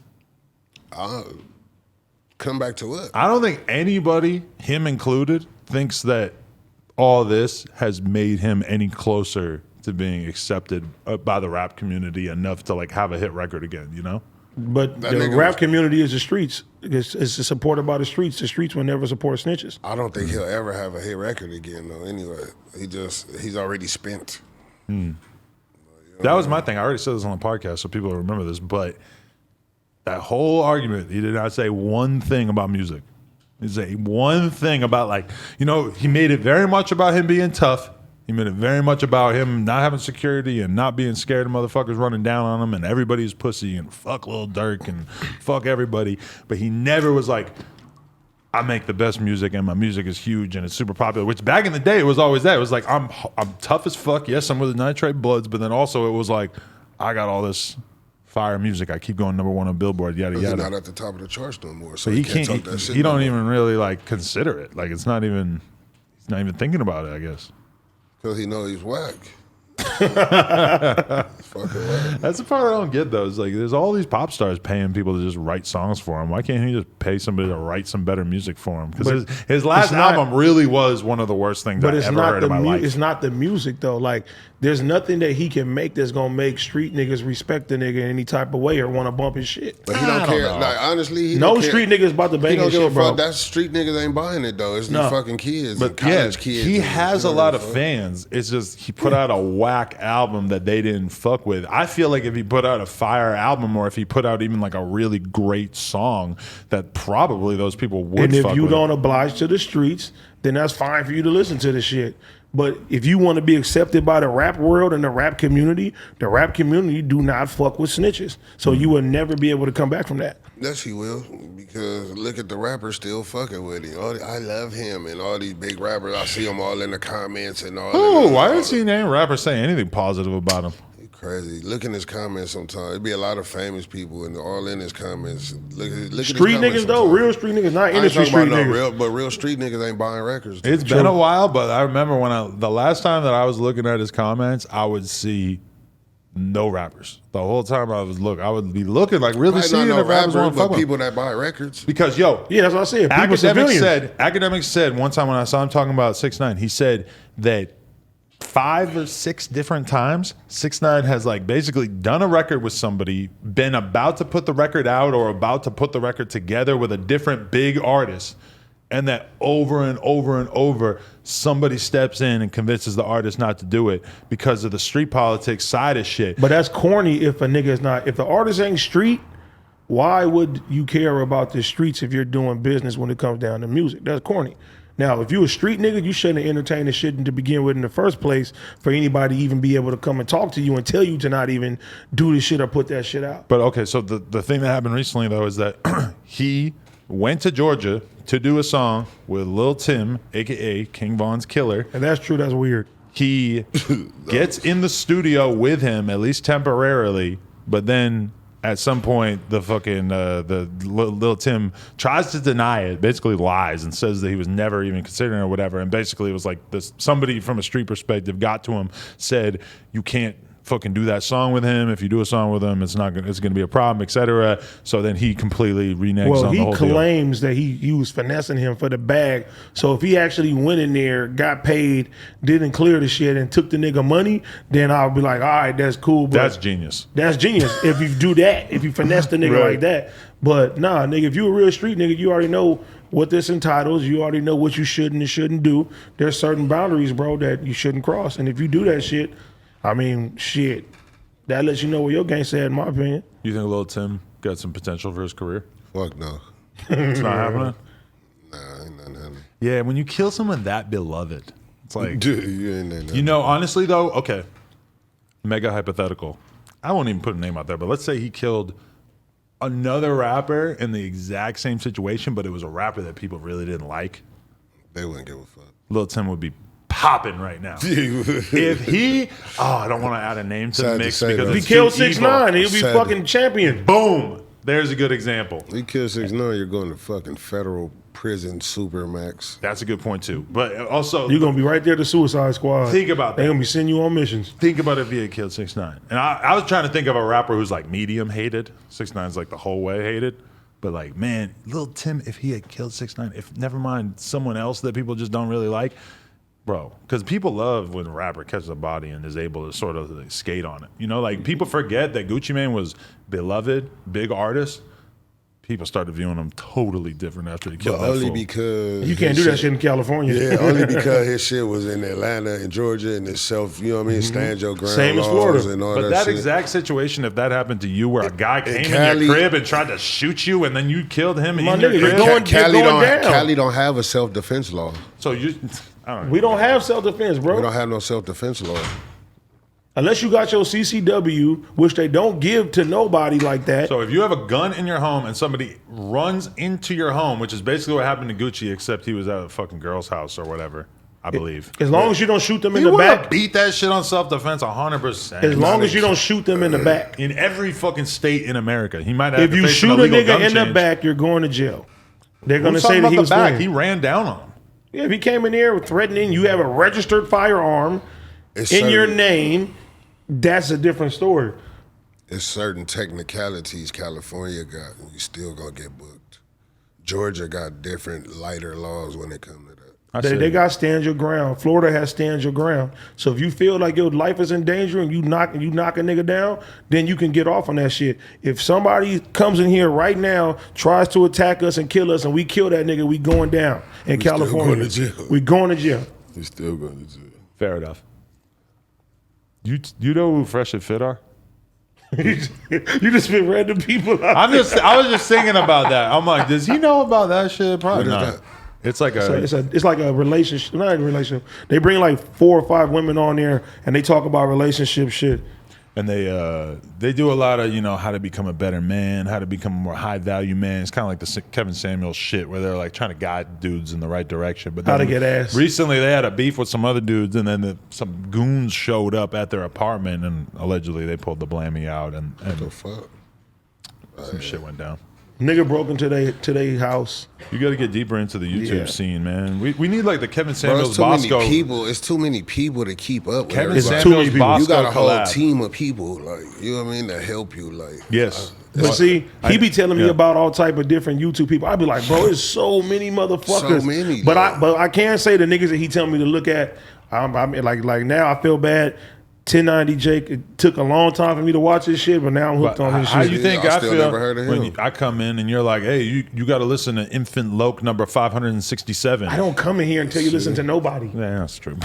Come back to what? I don't think anybody, him included, thinks that all this has made him any closer to being accepted by the rap community enough to like have a hit record again, you know? but That the nigga rap was- community is the streets. It's supported by the streets. The streets will never support snitches. I don't think he'll ever have a hit record again, though. Anyway, he's already spent. That was my thing. I already said this on the podcast, so people will remember this, but that whole argument, he did not say one thing about music. He say one thing about like, you know, he made it very much about him being tough. He made it very much about him not having security and not being scared of motherfuckers running down on him and everybody's pussy and fuck Lil Durk and fuck everybody. But he never was like, I make the best music and my music is huge and it's super popular, which back in the day it was always that. It was like, I'm tough as fuck. Yes, I'm with the Nitrate Bloods, but then also it was like, I got all this fire music. I keep going #1 on Billboard, yada, yada. He's not at the top of the charts no more, so But he can't talk that shit. He don't even really like consider it. Like he's not even thinking about it, I guess. Because he knows he's whack. That's the part I don't get though. Is like there's all these pop stars paying people to just write songs for him. Why can't he just pay somebody to write some better music for him? Because his last album really was one of the worst things I ever heard in my life. It's not the music though. Like there's nothing that he can make that's gonna make street niggas respect the nigga in any type of way or want to bump his shit. But he don't care. Like honestly, he no don't street care. niggas about to bang He don't his give a shit, bro. fuck. That street niggas ain't buying it though. It's the fucking kids, but college kids. He has a lot of fans. It's just he put out a whack album that they didn't fuck with. I feel like if he put out a fire album or if he put out even like a really great song, that probably those people would. And if fuck you with don't oblige to the streets, then that's fine for you to listen to the shit. But if you want to be accepted by the rap world and the rap community do not fuck with snitches. So you will never be able to come back from that. Yes, he will, because look at the rappers still fucking with him. I love him and all these big rappers. I see them all in the comments and all. Oh, why does he name rappers say anything positive about him? Crazy. Look in his comments sometimes. It'd be a lot of famous people and all in his comments. Look street niggas though, real street niggas, not industry street niggas. But real street niggas ain't buying records. It's been a while, but I remember when the last time that I was looking at his comments, I would see no rappers. The whole time I would be looking like really seeing no if rappers rappers, but people that buy records. Because yeah, that's what I said. Academics said one time when I saw him talking about 6ix9ine, he said that 5 or 6 different times 6ix9ine has like basically done a record with somebody, been about to put the record out or about to put the record together with a different big artist, and that over and over and over somebody steps in and convinces the artist not to do it because of the street politics side of shit. But that's corny if a nigga is not, if the artist ain't street, why would you care about the streets if you're doing business when it comes down to music? That's corny. Now, if you a street nigga, you shouldn't have entertained the shit to begin with in the first place for anybody to even be able to come and talk to you and tell you to not even do this shit or put that shit out. But okay, so the thing that happened recently though is that he went to Georgia to do a song with Lil Tim, aka King Von's Killer. And that's true, that's weird. He gets in the studio with him, at least temporarily, but then at some point, the fucking the Lil Tim tries to deny it, basically lies and says that he was never even considering it or whatever. And basically, it was like this: somebody from a street perspective got to him, said, "You can't fucking do that song with him. If you do a song with him, it's going to be a problem, etc." So then he completely reneges on the whole deal. He claims that he was finessing him for the bag. So if he actually went in there, got paid, didn't clear the shit, and took the nigga money, then I'll be like, all right, that's cool. But that's genius. That's genius if you do that, if you finesse the nigga like that. But nah, nigga, if you a real street nigga, you already know what this entitles. You already know what you should and shouldn't do. There's certain boundaries, bro, that you shouldn't cross. And if you do that shit, I mean, shit, that lets you know where your gangsta at, in my opinion. You think Lil Tim got some potential for his career? Fuck no. It's not happening? Nah, ain't nothing happening. Yeah, when you kill someone that beloved, it's like, dude, you ain't nothing. You know, honestly though, okay, mega hypothetical. I won't even put a name out there, but let's say he killed another rapper in the exact same situation, but it was a rapper that people really didn't like. They wouldn't give a fuck. Lil Tim would be popping right now. If he, I don't want to add a name to the mix because if he killed 6ix9ine, he'll be fucking champion. Boom. There's a good example. You kill 6ix9ine, you're going to fucking federal prison supermax. That's a good point too. But also, you're gonna be right there to Suicide Squad. Think about that. They're gonna be sending you on missions. Think about if he had killed 6ix9ine. And I was trying to think of a rapper who's like medium hated. 6ix9ine's like the whole way hated. But like, man, Lil Tim, if he had killed 6ix9ine, if never mind someone else that people just don't really like, bro, because people love when a rapper catches a body and is able to sort of like skate on it. You know, like people forget that Gucci Mane was beloved, big artist. People started viewing him totally different after he killed that only fool. because you can't do that shit in California. Yeah, only because his shit was in Atlanta and Georgia and itself, you know what I mean, stand your ground. Same as Florida. And all but that that shit. exact situation, if that happened to you, where a guy came Cali, in your crib and tried to shoot you, and then you killed him in your nigga, crib, Cali don't have a self-defense law. So you, I don't know. We don't have self-defense, bro. We don't have no self-defense law. Unless you got your CCW, which they don't give to nobody like that. So if you have a gun in your home and somebody runs into your home, which is basically what happened to Gucci, except he was at a fucking girl's house or whatever, I believe. As long as you don't shoot them in He the would back. have beat that shit on self-defense 100%. As long as you don't shoot them in the back. In every fucking state in America. He might have If to you face an shoot a illegal nigga gun in the change. back, you're going to jail. They're going to Who's say talking that about he the was back? playing. He ran down on him. Yeah, if he came in here threatening, you have a registered firearm It's in your certain- name, that's a different story. It's certain technicalities California got, and you still gonna get booked. Georgia got different, lighter laws when it comes to that. They got stand your ground. Florida has stand your ground. So if you feel like your life is in danger and you knock a nigga down, then you can get off on that shit. If somebody comes in here right now, tries to attack us and kill us, and we kill that nigga, we going down in California. going to jail. We going to jail. You still going to jail. Fair enough. You know who Fresh and Fit are? You just been random people out I was just thinking about that. I'm like, does he know about that shit? Probably What is not. that? It's like It's like a relationship, not a relationship. They bring like 4 or 5 women on there and they talk about relationship shit. and they do a lot of how to become a better man, how to become a more high value man. It's kind of like the Kevin Samuels shit where they're like trying to guide dudes in the right direction. But How then to get ass. Recently, they had a beef with some other dudes, and then some goons showed up at their apartment, and allegedly they pulled the blammy out, and The fuck? some shit went down. Nigga broke into their house. You got to get deeper into the YouTube Yeah. scene, man. We need like the Kevin Bro, Samuels it's too many Bosco. people. It's too many people to keep up with. Kevin It's everybody. too many Samuels people. Bosco You got a whole collab. team of people, like, you know what I mean, to help you, like. Yes. But see, he be telling me yeah. about all type of different YouTube people. I be like, bro, it's so many motherfuckers. So many, But dog. I can't say the niggas that he tell me to look at. I mean, like now I feel bad. 1090 Jake. It took a long time for me to watch this shit, but now I'm hooked on this How shit. you think I I still feel never heard of when him. I come in and you're like, hey, you got to listen to Infant Loke number 567? I don't come in here until you listen to nobody. Yeah, that's true.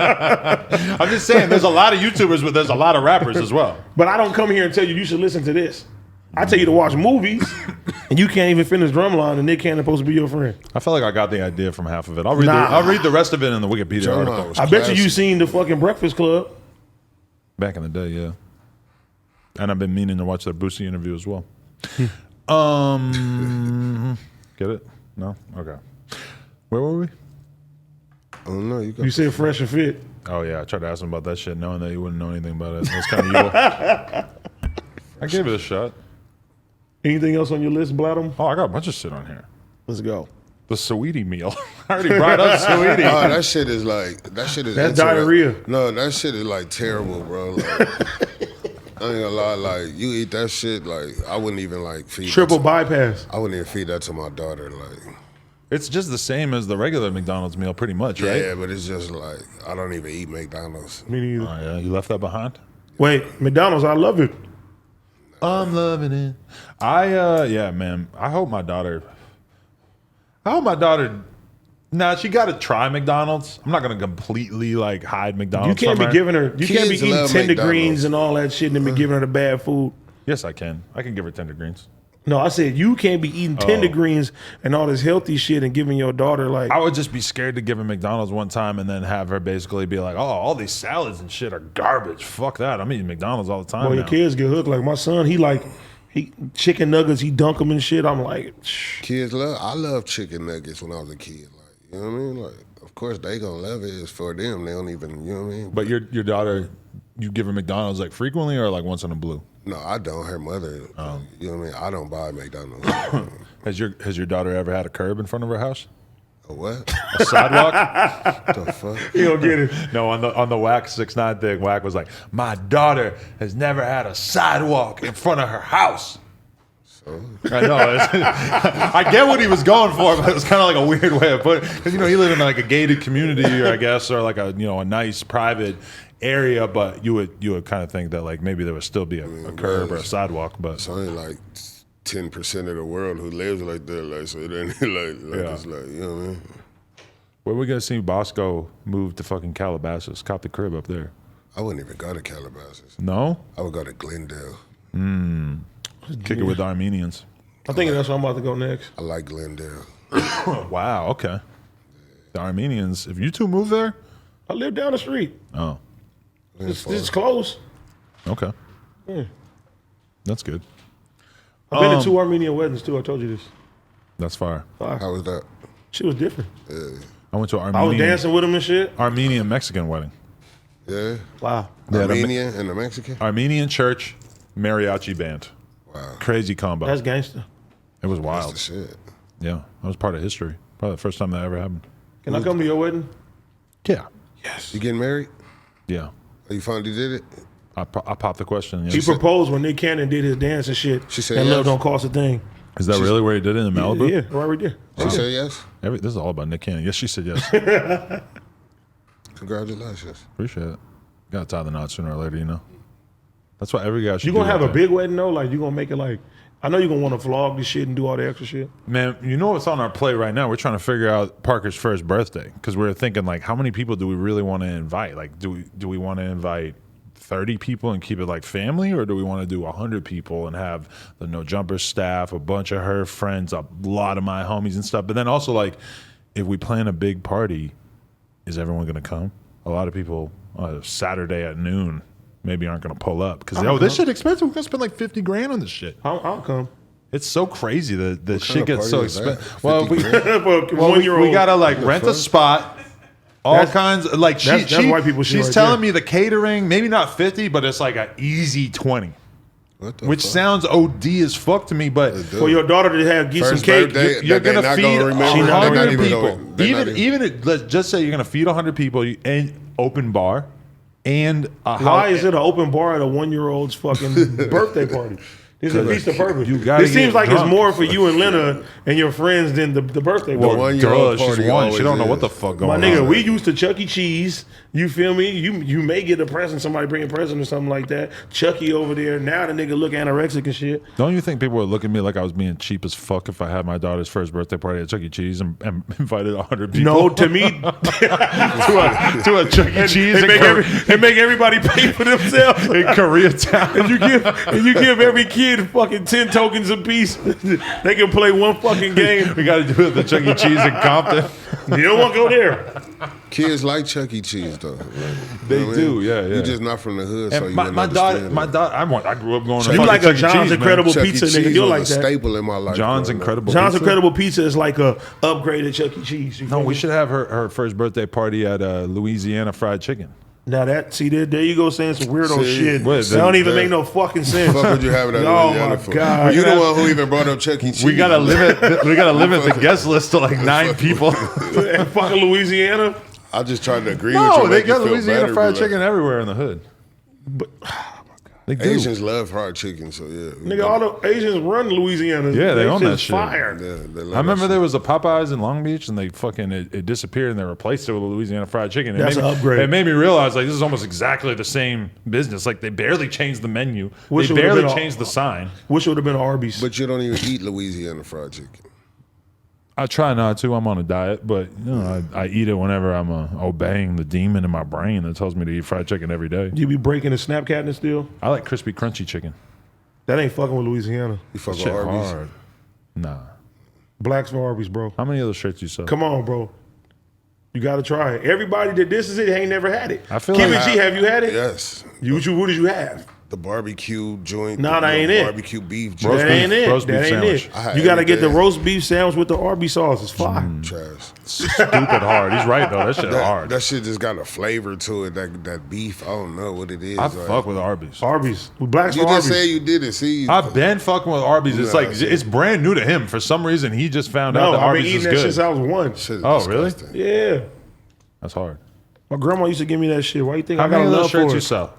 I'm just saying, there's a lot of YouTubers, but there's a lot of rappers as well. But I don't come here and tell you should listen to this. I tell you to watch movies, and you can't even finish Drumline, and Nick Cannon supposed to be your friend. I feel like I got the idea from half of it. I'll read, Nah. I'll read the rest of it in the Wikipedia Drumline article. was I bet you classic. seen the fucking Breakfast Club. Back in the day, yeah. And I've been meaning to watch that Boosie interview as well. Get it? No? Okay. Where were we? I don't know. You said Fresh and Fit. Oh, yeah. I tried to ask him about that shit, knowing that he wouldn't know anything about it. That's kind of evil. I gave it a shot. Anything else on your list, Blattum? Oh, I got a bunch of shit on here. Let's go. The Saweetie meal. I already brought up Saweetie. Oh, that shit is like, that shit is. That's inter- diarrhea. No, that shit is like terrible, bro. Like, I ain't gonna lie, like, you eat that shit, like, I wouldn't even like feed Triple that bypass. I wouldn't even feed that to my daughter, like. It's just the same as the regular McDonald's meal, pretty much, right? Yeah, but it's just like, I don't even eat McDonald's. Me neither. Oh, yeah. You left that behind? Wait, McDonald's, I love it. I'm loving it. Yeah, man. I hope my daughter. Nah, she got to try McDonald's. I'm not gonna completely like hide You McDonald's. can't from be her. giving her, you can't be Kids eating love tender McDonald's. greens and all that shit and then be giving her the bad food. Yes, I can. I can give her tender greens. No, I said you can't be eating tender greens and all this healthy shit and giving your daughter like. I would just be scared to give her McDonald's one time and then have her basically be like, "Oh, all these salads and shit are garbage. Fuck that. I'm eating McDonald's all the time." Boy, your now." kids get hooked. Like my son, he chicken nuggets, he dunk them and shit. I'm like, Kids I love chicken nuggets when I was a kid. Like, you know what I mean? Like, of course they gonna love it. It's for them. They don't even, you know what I mean? But your daughter, you give her McDonald's like frequently or like once in a blue? No, I don't. Her mother, you know what I mean? I don't buy McDonald's. Has your daughter ever had a curb in front of her house? A what? A sidewalk? The fuck? you don't get it. No, on the Whack 6ix9ine thing, Whack was like, my daughter has never had a sidewalk in front of her house. I know. I get what he was going for, but it was kind of like a weird way of putting it. Because, he lived in like a gated community, or I guess, or like a nice private area, but you would kind of think that like maybe there would still be a curb or a sidewalk, but It's only like 10% of the world who lives like that. Like, so it ain't like Yeah. it's like, you know what I mean? where we gonna see Bosco move to fucking Calabasas? Cop the crib up there. I wouldn't even go to Calabasas. No? I would go to Glendale. Kick it with the Armenians. I think that's where I'm about to go next. I like Glendale. Wow, okay. The Armenians, if you two move there? I live down the street. Oh. It's close. Okay. Yeah. That's good. I've been to 2 Armenian weddings too. I told you this. That's fire. How was that? Shit was different. I went to an I was dancing with him and shit. Armenian Mexican wedding. Yeah. Wow. Armenian and the Mexican? Armenian church, mariachi band. Wow. Crazy combo. That's gangster. It was That's wild. the shit. Yeah, that was part of history. Probably the first time that ever happened. Can I come to your wedding? Yeah. You getting married? Yeah. Oh, you finally did it? I popped the question. He Yes. proposed when Nick Cannon did his dance and shit. She said and yes. love don't cost a thing. Is that really where he did it in Malibu? Yeah, right there. She said yes? This is all about Nick Cannon. Yes, she said yes. Congratulations. Appreciate it. Got to tie the knot sooner or later, you know. That's what every guy should You do. gonna have like a that. big wedding though? Like you gonna make it like? I know you gonna want to vlog this shit and do all the extra shit. Man, you know what's on our plate right now? We're trying to figure out Parker's first birthday because we're thinking like, how many people do we really want to invite? Like, do we want to invite 30 people and keep it like family, or do we want to do 100 people and have the No Jumper staff, a bunch of her friends, a lot of my homies and stuff? But then also like, if we plan a big party, is everyone gonna come? A lot of people Saturday at noon maybe aren't gonna pull up because this shit expensive. We're gonna spend like 50 grand on this shit. I'll come. It's so crazy that the kind shit of gets so party is that? expensive. Well, 50 grand? we gotta like rent a spot, all That's- kinds. Like that's white people shit she's right telling there. me the catering, maybe not 50, but it's like an easy 20, What the which fuck? sounds OD as fuck to me. But For your daughter to have get some First cake. birthday, you're that they gonna not feed gonna remember. She not 100 even people. going- they're not Even let's just say you're gonna feed 100 people and open bar and a Why is it an open bar at a 1-year-old's fucking birthday party? This is a piece of purpose. You gotta It seems get like drunk. it's more for you and Lena and your friends than the birthday Well, party. 1-year-old She's party one. She don't know always what the is. fuck My going nigga, on. we used to Chuck E. Cheese. You feel me? You may get a present. Somebody bring a present or something like that. Chucky over there. Now the nigga look anorexic and shit. Don't you think people would look at me like I was being cheap as fuck if I had my daughter's first birthday party at Chuck E. Cheese and invited 100 people? No, to me, to a Chuck E. Cheese and make everybody pay for themselves. in Koreatown. And you give every kid fucking 10 tokens apiece. They can play one fucking game. We got to do it at the Chuck E. Cheese in Compton. You don't want to go there. Kids like Chuck E. Cheese though. They You know what I do, mean? yeah. You just not from the hood, so And you my wouldn't daughter, understand. I grew up going to You fucking like a Chuck E. John's Cheese, man. Incredible Chuck E. Pizza, Cheese nigga. You'll was like a that. staple in my life. John's growing up. Incredible John's Pizza. Incredible Pizza is like a upgraded Chuck E. Cheese. You No, feel we me? should have her first birthday party at Louisiana Fried Chicken. Now there you go saying some weirdo See, shit. what, That don't even that- make no fucking sense. Fuck would you have it at Oh Louisiana my for? God. You the one who even brought up Chuck E. Cheese. We gotta limit the guest list to like 9 people. And fucking Louisiana. I just tried to agree with you. No, they make you got feel Louisiana better, Fried but, Chicken everywhere in the hood. But They do. Asians love fried chicken, so yeah. nigga, all the Asians run Louisiana. Yeah, they own that shit. Fire. Yeah, they love I remember that there was a Popeyes in Long Beach, and they fucking it disappeared, and they replaced it with a Louisiana Fried Chicken. That's made me, an upgrade. It made me realize like this is almost exactly the same business. Like they barely changed the menu, Wish they it would've barely been a- changed the sign. Wish it would have been Arby's. But you don't even eat Louisiana fried chicken. I try not to. I'm on a diet, but you know, I eat it whenever I'm obeying the demon in my brain that tells me to eat fried chicken every day. You be breaking the Snapcat and still? I like crispy, crunchy chicken. That ain't fucking with Louisiana. You fuck with Shit Arby's. hard. Nah. Blacks for Arby's, bro. How many other shirts you sell? Come on, bro. You got to try it. Everybody that this is it ain't never had it. I feel Kim like and G, have you had it? Yes. What did you have? The barbecue joint. Nah, the that ain't it. Barbecue beef Roast joint. That ain't beef- it. roast beef That ain't sandwich. it. I had You got to get the everything. roast beef sandwich with the Arby's sauce. It's fire. Trash. Stupid hard. He's right though. That shit hard. That shit just got a flavor to it. That beef, I don't know what it is. I Like, fuck with Arby's. Arby's. Blacks you for just Arby's. said you did it. See, I've been fucking with Arby's. It's Nah, like see. it's brand new to him. For some reason, he just found out No, that I've been Arby's eating is that shit since good. I was 1. shit is Oh, really? disgusting. Yeah. That's hard. My grandma used to give me that shit. Why you think How I got many a of those love shirts for you it? sell?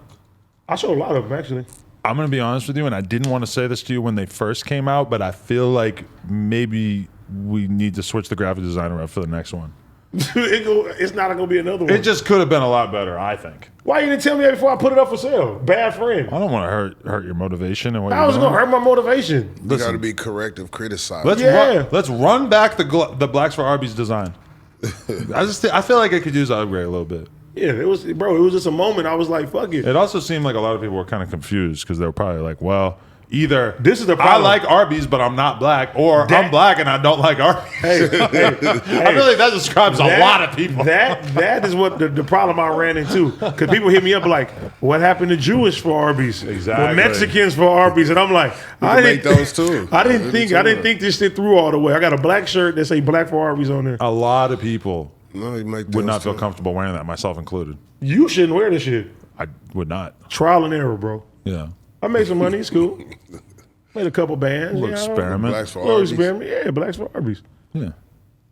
I show a lot of them, actually. I'm gonna be honest with you, and I didn't want to say this to you when they first came out, but I feel like maybe we need to switch the graphic designer up for the next one. It's not going to be another one. It just could have been a lot better, I think. Why you didn't tell me that before I put it up for sale? Bad friend. I don't want to hurt your motivation and what I you're was doing. going to hurt my motivation. You got to be corrective, criticize. Yeah. Let's run back the Blacks for Arby's design. I feel like I could use an upgrade a little bit. Yeah, it was just a moment. I was like, fuck it. It also seemed like a lot of people were kind of confused because they were probably like, well, either This is the I problem. like Arby's, but I'm not black, or I'm black and I don't like Arby's. Hey, I feel like that describes a lot of people. That is what the problem I ran into. Because people hit me up like, what happened to Jewish for Arby's? Exactly. Well, Mexicans for Arby's. And I'm like, I make those too. I didn't think this shit through all the way. I got a black shirt that say black for Arby's on there. A lot of people No, you make would not those feel too. comfortable wearing that, myself included. You shouldn't wear this shit. I would not. Trial and error, bro. Yeah. I made some money. It's cool. Made a couple bands. Little experiment. Blacks for Little Arby's. experiment. Yeah, blacks for Arby's. Yeah.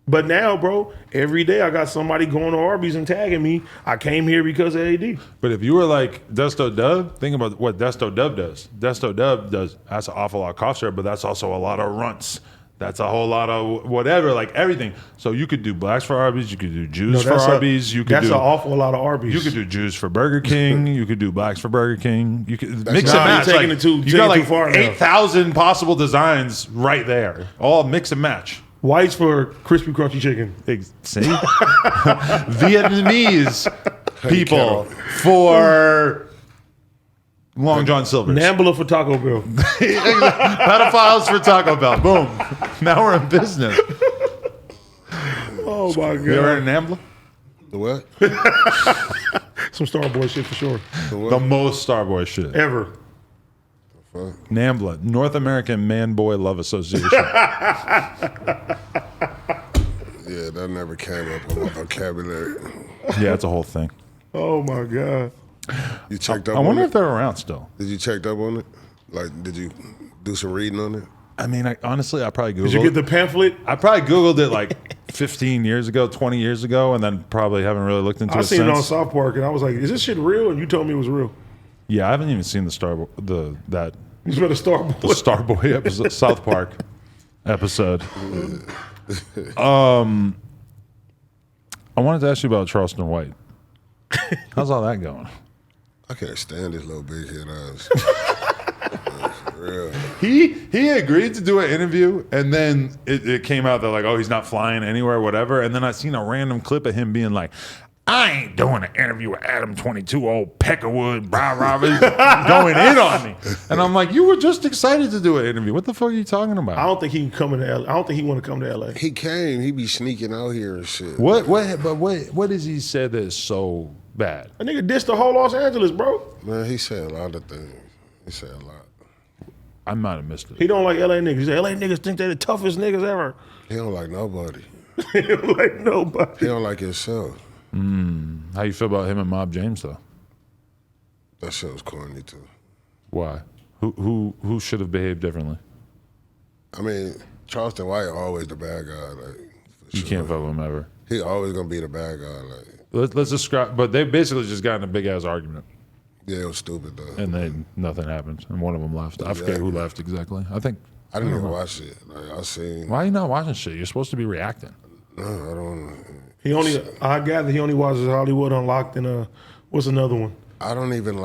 But now, bro, every day I got somebody going to Arby's and tagging me. I came here because of AD. But if you were like Desto Dub, think about what Desto Dub does. Desto Dub does, that's an awful lot of cough syrup, but that's also a lot of runts. That's a whole lot of whatever, like everything. So you could do blacks for Arby's, you could do Jews for Arby's, you could that's do an awful lot of Arby's. you could do Jews for Burger King, you could do blacks for Burger King. You could mix Nah, and match. you're taking Like, it too- you taking got it like too far now. 8,000 possible designs right there. All mix and match. Whites for crispy crunchy chicken. See? Vietnamese people for Long John Silver's. Nambla for Taco Bell. Pedophiles for Taco Bell. Boom. Now we're in business. Oh my You ever heard god. of NAMBLA? The what? Some Starboy shit for sure. The what? The most Starboy shit. Ever. Fuck. NAMBLA, North American Man Boy Love Association. Yeah, that never came up in my vocabulary. Yeah, it's a whole thing. Oh my god. You checked up I wonder on if it? they're around still. Did you check up on it? Like, did you do some reading on it? I mean, honestly, I probably Googled Did you get the pamphlet? I probably Googled it like 15 years ago, 20 years ago, and then probably haven't really looked into I it seen it on since. South Park and I was like, is this shit real? And you told me it was real. Yeah, I haven't even seen the You read a Starboy. the Starboy episode, South Park episode. I wanted to ask you about Charleston White. How's all that going? I can't stand this little big head ass. For real. He agreed to do an interview, and then it came out that like, oh, he's not flying anywhere, whatever. And then I seen a random clip of him being like, I ain't doing an interview with Adam 22, old Peckerwood, rah, rah, rah, going in on me. And I'm like, you were just excited to do an interview. What the fuck are you talking about? I don't think he can come into LA. I don't think he want to come to LA. He came. He be sneaking out here and shit. What has he said that is so bad? A nigga dissed the whole Los Angeles, bro. Man, he said a lot of things. He said a lot. I might have missed it. He don't like LA niggas. He said LA niggas think they're the toughest niggas ever. He don't like nobody. He don't like nobody. He don't like himself. How you feel about him and Mob James though? That shit was corny too. Why? Who should have behaved differently? I mean, Charleston White always the bad guy. Like, for You sure. can't fuck with him ever. He always gonna be the bad guy. Like, Let's describe. But they basically just got in a big ass argument, yeah, it was stupid though. and then nothing happened, and one of them left. I forget who left exactly. I think. I didn't even watch it. Like, I seen. Why are you not watching shit? You're supposed to be reacting. No, I don't. I gather he only watches Hollywood Unlocked and what's another one? I don't even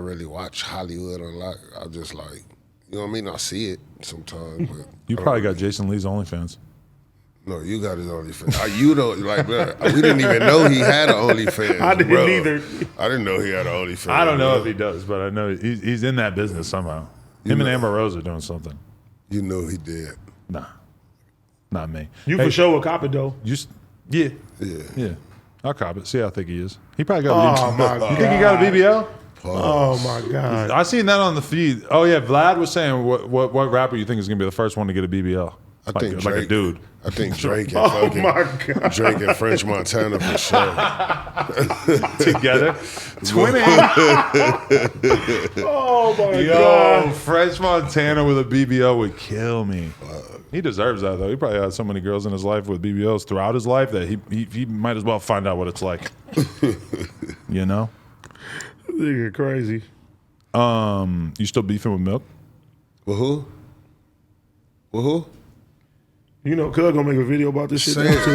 really watch Hollywood Unlocked. I just like, you know what I mean? I see it sometimes, but You probably got Jason Lee's OnlyFans. no. You got his OnlyFans. You don't like, bro, we didn't even know he had an OnlyFans. I didn't bro. either. I didn't know he had an OnlyFans. I don't know bro. if he does, but I know he's in that business somehow. Him and Amber Rose are doing something. You know he did. Nah, not me. You Hey, for sure will cop it though. Yeah, Yeah. I'll cop it. See how thick he is. He probably got. Oh my You think he got a BBL? Oh my god. I seen that on the feed. Oh yeah, Vlad was saying what rapper you think is gonna be the first one to get a BBL? I think like a Drake. dude. I think Drake and Oh fucking my god. Drake and French Montana for sure. Together, twinning. Oh my Yo, god. French Montana with a BBL would kill me. He deserves that though. He probably had so many girls in his life with BBLs throughout his life that he might as well find out what it's like. You know? Nigga crazy. You still beefing with Milk? With who? With who? You know, Cuz gonna make a video about this shit Say now it.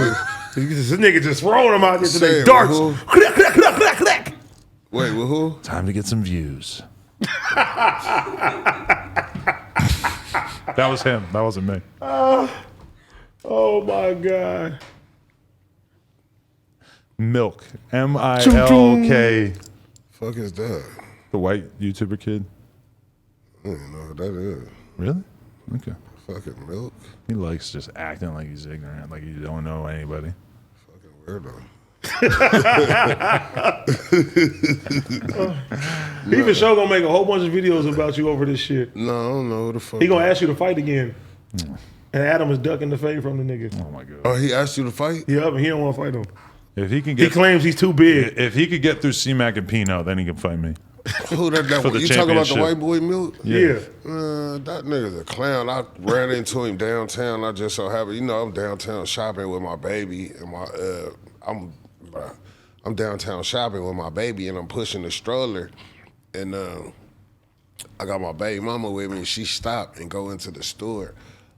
too. This nigga just throwing them out there Say today. it, Darts. who? Clack, clack, clack, clack, clack. Wait, with who? Time to get some views. That was him. That wasn't me. Oh my god. Milk. MILK. Fuck is that? The white YouTuber kid. I don't know what that is. Really? Okay. Fucking Milk. He likes just acting like he's ignorant, like he don't know anybody. Fucking weirdo. He for sure gonna make a whole bunch of videos about you over this shit. No, I don't know who the fuck. He gonna ask you to fight again. And Adam is ducking the fade from the nigga. Oh my god. Oh, he asked you to fight? Yeah, but he don't want to fight him. If he can He get, claims he's too big. if he could get through C-Mac and Pino, then he can fight me. Who that? For the You talking about the championship. white boy Milk? Yeah. That nigga's a clown. I ran into him downtown. I just so happened, I'm downtown shopping with my baby and my I'm downtown shopping with my baby and I'm pushing the stroller and I got my baby mama with me and she stopped and go into the store.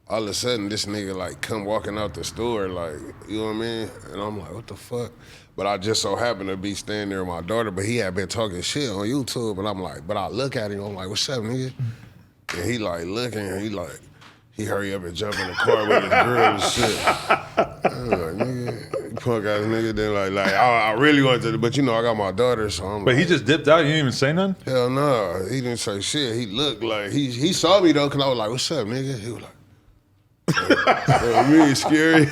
All of a sudden this nigga like come walking out the store like, you know what I mean? And I'm like, what the fuck? But I just so happened to be standing there with my daughter, but he had been talking shit on YouTube and I'm like, but I look at him, I'm like, what's up, nigga? And he like looking and he hurry up and jump in the car with his girl and shit. I'm like, nigga, punk ass nigga. Then like I really wanted to, but I got my daughter, so I'm But like, he just dipped out. He didn't even say nothing. hell no, he didn't say shit. He looked like he saw me though, cause I was like, what's up, nigga? He was like, me scary,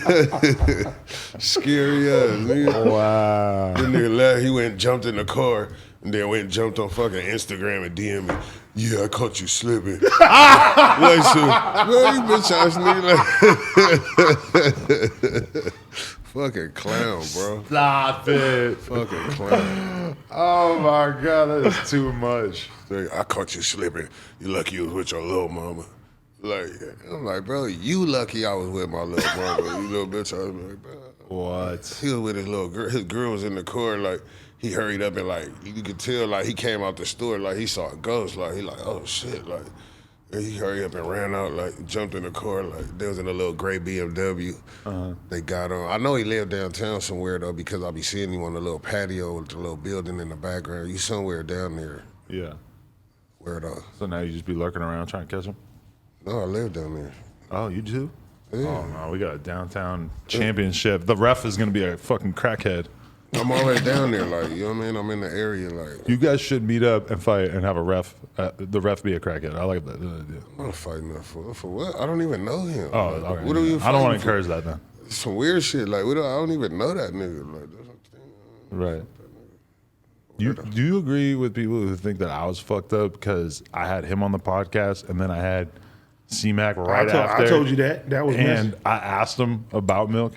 scary ass nigga. Wow. That nigga left. He went and jumped in the car and then went and jumped on fucking Instagram and DM me. Yeah, I caught you slipping. Like, so, man, you bitch ass nigga. Like, fucking clown, bro. Stop it. Fucking clown. Oh my god, that is too much. Like, I caught you slipping. You lucky you was with your little mama. Like, I'm like, bro, you lucky I was with my little mama. You little bitch. I was like, bro. What? He was with his little girl. His girl was in the car. Like, he hurried up and like, you could tell like he came out the store like he saw a ghost. Like, he like, oh shit. Like, and he hurried up and ran out, like, jumped in the car. Like, they was in a little gray BMW. They got on. I know he lived downtown somewhere, though, because I be seeing him on the little patio with the little building in the background. You somewhere down there. Yeah. Where though? So now you just be lurking around trying to catch him? No, I live down there. Oh, you do? Yeah. Oh no, we got a downtown championship. The ref is gonna be a fucking crackhead. I'm already down there, like, you know what I mean? I'm in the area, like. You guys should meet up and fight and have a ref. The ref be a crackhead. I like that. I'm not fighting that for what? I don't even know him. Oh, like, okay. What are you I don't want to fighting for? encourage that then. Some weird shit. Like, I don't even know that nigga. Like, that's what I'm saying. Right. Do you agree with people who think that I was fucked up because I had him on the podcast and then I had C-Mac right after? I told you that. That was And messy. I asked him about Milk.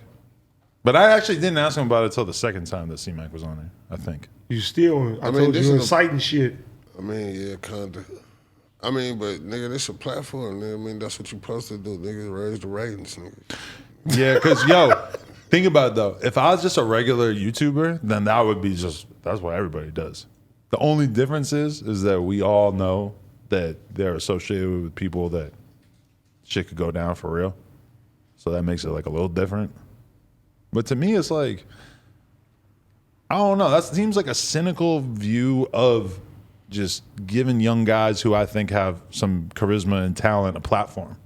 But I actually didn't ask him about it until the second time that C-Mac was on there, I think. You still, I mean, told this you is inciting shit. I mean, yeah, kinda. I mean, but nigga, this a platform, nigga. I mean, that's what you supposed to do, nigga. Raise the ratings, nigga. Yeah, because, yo, think about it, though. If I was just a regular YouTuber, then that would be that's what everybody does. The only difference is that we all know that they're associated with people that shit could go down for real. So that makes it like a little different. But to me, it's like, I don't know. That seems like a cynical view of just giving young guys who I think have some charisma and talent a platform.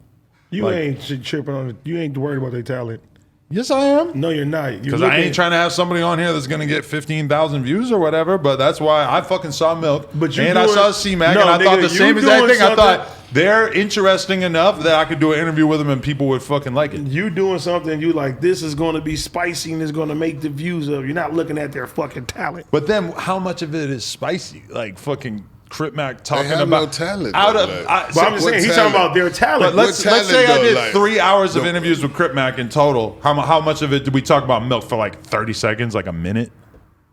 You Like- ain't tripping on it. You ain't worried about their talent. Yes, I am. No, you're not. Because I ain't trying to have somebody on here that's going to get 15,000 views or whatever, but that's why I fucking saw Milk. But you and I doing- saw C-Mac, No, and I thought nigga, the you same exact doing thing. I thought something- they're interesting enough that I could do an interview with them and people would fucking like it. You doing something you like, this is going to be spicy and it's going to make the views up. You're not looking at their fucking talent. But then how much of it is spicy? Like fucking Crip Mac talking have about no talent, out though, of. like- I, But I'm just what saying, he's talent? talking about their talent. But let's talent, say I though, did like- 3 hours of interviews with Crip Mac in total. How much of it did we talk about Milk for like 30 seconds, like a minute?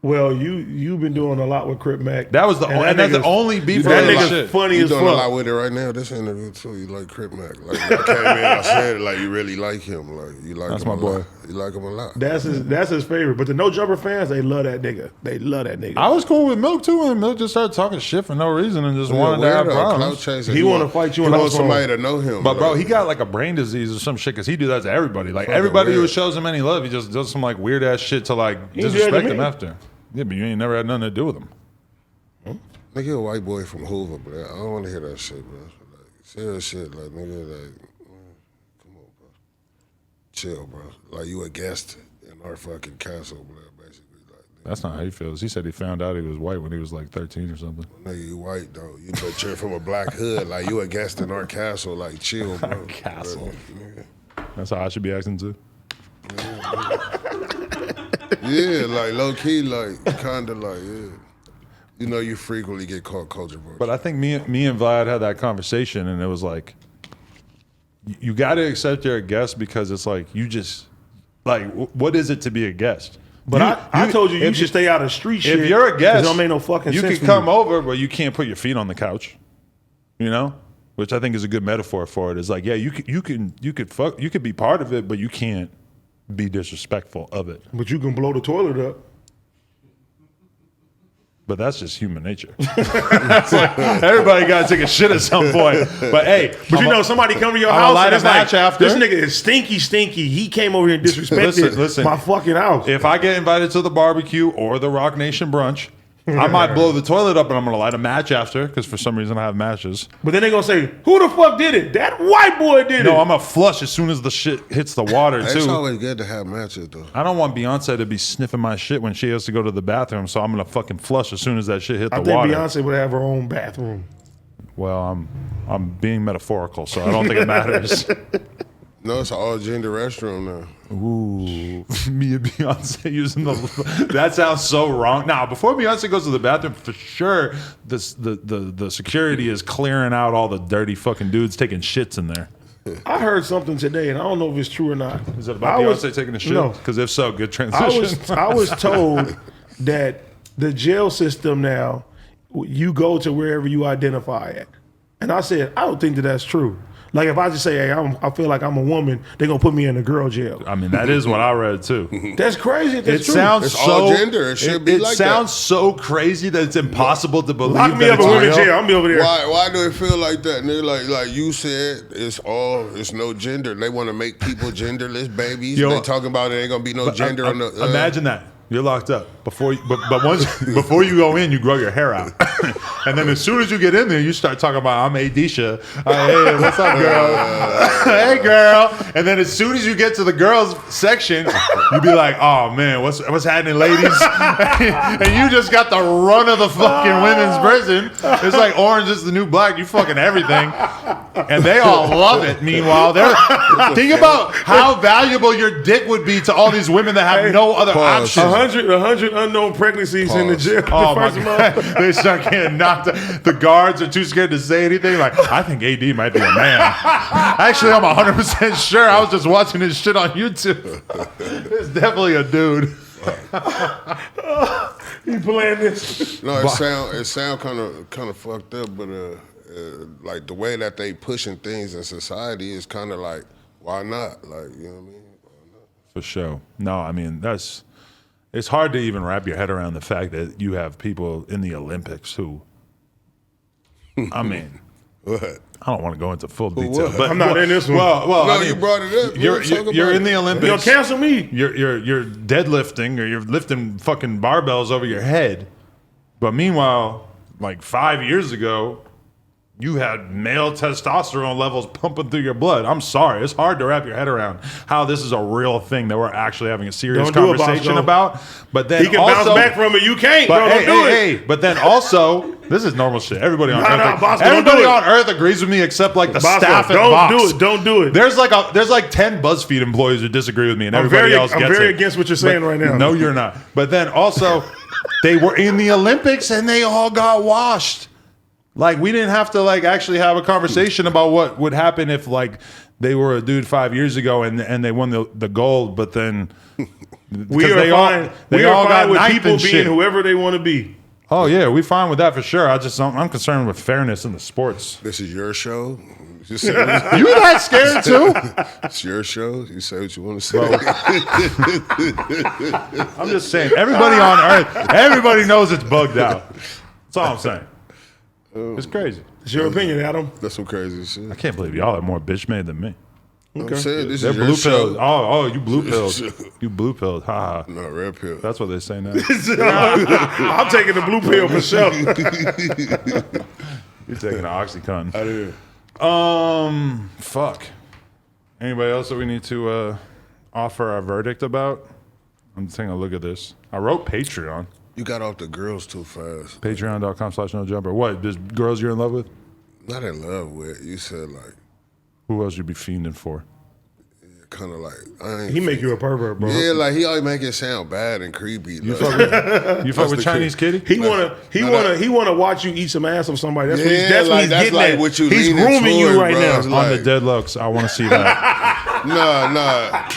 Well, you've been doing a lot with Crip Mac. That was the and that's the nigga's- only beef. That of the nigga's shit. funny You as doing a lot fuck. with it right now. This interview too. You like Crip Mac. Like I came in, I said it, like you really like him. Like you like That's him my a boy. lot. You like him a lot. That's his favorite. But the No Jumper fans, they love that nigga. They love that nigga. I was cool with Milk too, and Milk just started talking shit for no reason and just wanted to have Clout problems. chaser. He wanna fight you He in wants house somebody phone. to know him. But bro, like, he got like a brain disease or some shit because he do that to everybody. Like Fucking everybody who weird. shows him any love, he just does some like weird ass shit to like He did that to disrespect me. him after. Yeah, but you ain't never had nothing to do with him. Nigga, you a white boy from Hoover, bro. I don't want to hear that shit, bro. Like, serious shit, like nigga, like, man, come on, bro. Chill, bro. Like you a guest in our fucking castle, bro. Basically, like, That's not how he feels. He said he found out he was white when he was like 13 or something. Nigga, you white though. You but you're from a black hood. Like you a guest in our castle. Like chill, bro. Castle. Nigga. That's how I should be acting too. Yeah, like low key, like kind of like yeah. You know, you frequently get caught culture vulture. But I think me and Vlad had that conversation, and it was like, you got to accept you're a guest because it's like you just like what is it to be a guest? But I told you should stay out of street shit. If you're a guest, it don't make no fucking sense. You can come over, but you can't put your feet on the couch. You know, which I think is a good metaphor for it. It's like, yeah, you could be part of it, but you can't be disrespectful of it. But you can blow the toilet up. But that's just human nature. It's like, everybody got to take a shit at some point. But hey, somebody come to your house and it's like, after. This nigga is stinky. He came over here and disrespected my fucking house. If I get invited to the barbecue or the Rock Nation brunch, I might blow the toilet up and I'm going to light a match after because for some reason I have matches. But then they're going to say, who the fuck did it? That white boy did it. No, I'm going to flush as soon as the shit hits the water, too. It's always good to have matches, though. I don't want Beyonce to be sniffing my shit when she has to go to the bathroom, so I'm going to fucking flush as soon as that shit hit the water. I think Beyonce would have her own bathroom. Well, I'm being metaphorical, so I don't think it matters. No, it's an all-gender restroom now. Ooh, me and Beyonce using that sounds so wrong. Now, before Beyonce goes to the bathroom, for sure, the security is clearing out all the dirty fucking dudes taking shits in there. I heard something today, and I don't know if it's true or not. Is it about Beyonce taking a shit? No. Because if so, good transition. I was told that the jail system now, you go to wherever you identify at. And I said, I don't think that that's true. Like if I just say, hey, I feel like I'm a woman, they're gonna put me in a girl jail. I mean, that is what I read too. That's crazy. That's true. Sounds it's so all gender. It should be like that. It sounds so crazy that it's impossible to believe. Lock me up in women's jail. I'm be over there. Why do it feel like that? Nigga? Like you said, it's no gender. They want to make people genderless babies. They talking about it ain't gonna be no gender on the. Imagine that. You're locked up before you go in, you grow your hair out, and then as soon as you get in there, you start talking about I'm Adisha. Hey, what's up, girl? Hey, girl. And then as soon as you get to the girls section, you be like, oh man, what's happening, ladies? And you just got the run of the fucking women's prison. It's like Orange is the New Black. You fucking everything, and they all love it. Meanwhile, think about how valuable your dick would be to all these women that have no other options. 100 unknown pregnancies in the jail. Oh my God. They start getting knocked out. The guards are too scared to say anything. Like, I think AD might be a man. Actually, I'm 100% sure. I was just watching his shit on YouTube. It's definitely a dude. You playing this? No, it sound kind of fucked up, but like the way that they pushing things in society is kind of like, why not? Like, you know what I mean? Why not? For sure. No, I mean it's hard to even wrap your head around the fact that you have people in the Olympics who, I mean, What? I don't want to go into full detail, what? but I'm not in this one. Well, No, I mean, you brought it up. You're in the Olympics. You gonna cancel me? You're deadlifting or you're lifting fucking barbells over your head, but meanwhile, like 5 years ago, you had male testosterone levels pumping through your blood. I'm sorry. It's hard to wrap your head around how this is a real thing that we're actually having a serious conversation about. But then he can bounce back from it. You can't, bro. Hey, Don't do it. But then also, this is normal shit. Everybody on Earth, Bosko, everybody on Earth agrees with me except like the staff at Vox. Don't do it. There's like 10 BuzzFeed employees who disagree with me, and everybody else gets it. I'm very against what you're saying right now. No, you're not. But then also, they were in the Olympics and they all got washed. Like, we didn't have to like actually have a conversation about what would happen if like they were a dude 5 years ago and they won the gold, but then we are fine with people being whoever they want to be. Oh yeah, we fine with that for sure. I'm concerned with fairness in the sports. This is your show. You that scared too? It's your show. You say what you want to say. I'm just saying, everybody on Earth, everybody knows it's bugged out. That's all I'm saying. It's crazy. It's your opinion, Adam. That's some crazy shit. I can't believe y'all are more bitch made than me. Okay. I'm saying this They're is your blue show. pilled. Oh, you blue pilled. You blue pilled. Ha ha. No, red pill. That's what they say now. I'm taking the blue pill for sure. You're taking an Oxycontin. I do. Fuck. Anybody else that we need to offer our verdict about? I'm taking a look at this. I wrote Patreon. You got off the girls too fast. Patreon.com/nojumper. What? There's girls you're in love with? Not in love with. You said like. Who else you be fiending for? Kind of like I ain't He make you a pervert, bro. Yeah, like he always make it sound bad and creepy. You Like. fuck with Chinese kitty? He wanna watch you eat some ass of somebody. That's what he's, Yeah, like, what that's he's getting like at. what you He's leaning grooming you toward, right bro. now. It's On like- the dead looks, I want to see that. Nah.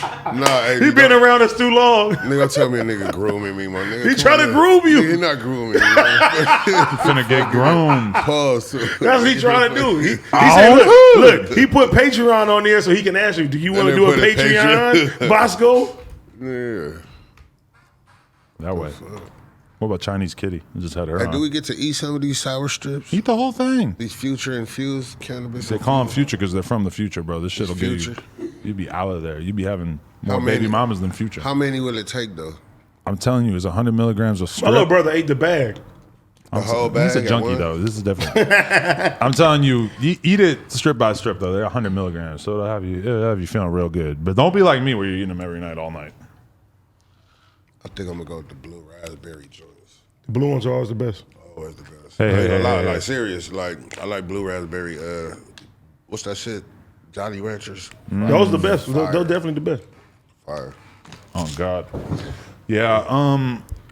Hey, He been around us too long. Nigga, tell me a nigga grooming me, my nigga. He Come trying to on, groom you. Nigga, he not grooming me. Finna get grown. Pause. That's what he trying to do. He Oh, said, look, he put Patreon on there so he can ask you, do you want to then do a put a Patreon, Bosco? Yeah. That way. What about Chinese kitty? I just had her Hey, on. do we get to eat some of these sour strips? Eat the whole thing. These future infused cannabis? They call them future because they're from the future, bro. This shit'll get you. Future? You'd be out of there. You'd be having How more baby many? mamas than future. How many will it take though? I'm telling you, it's 100 milligrams of My strip. little brother ate the bag. The whole bag. He's a at junkie once? though. This is different. I'm telling you, you eat it strip by strip though. They're 100 milligrams, so it'll have you feeling real good. But don't be like me where you're eating them every night, all night. I think I'm gonna go with the blue raspberry joints. The blue ones are always the best. Always the best. Hey, I ain't hey, gonna lie, hey, like hey. serious. Like I like blue raspberry. What's that shit? Jolly Ranchers. Those are the best. Fire. They're definitely the best. Fire. Oh God. Yeah.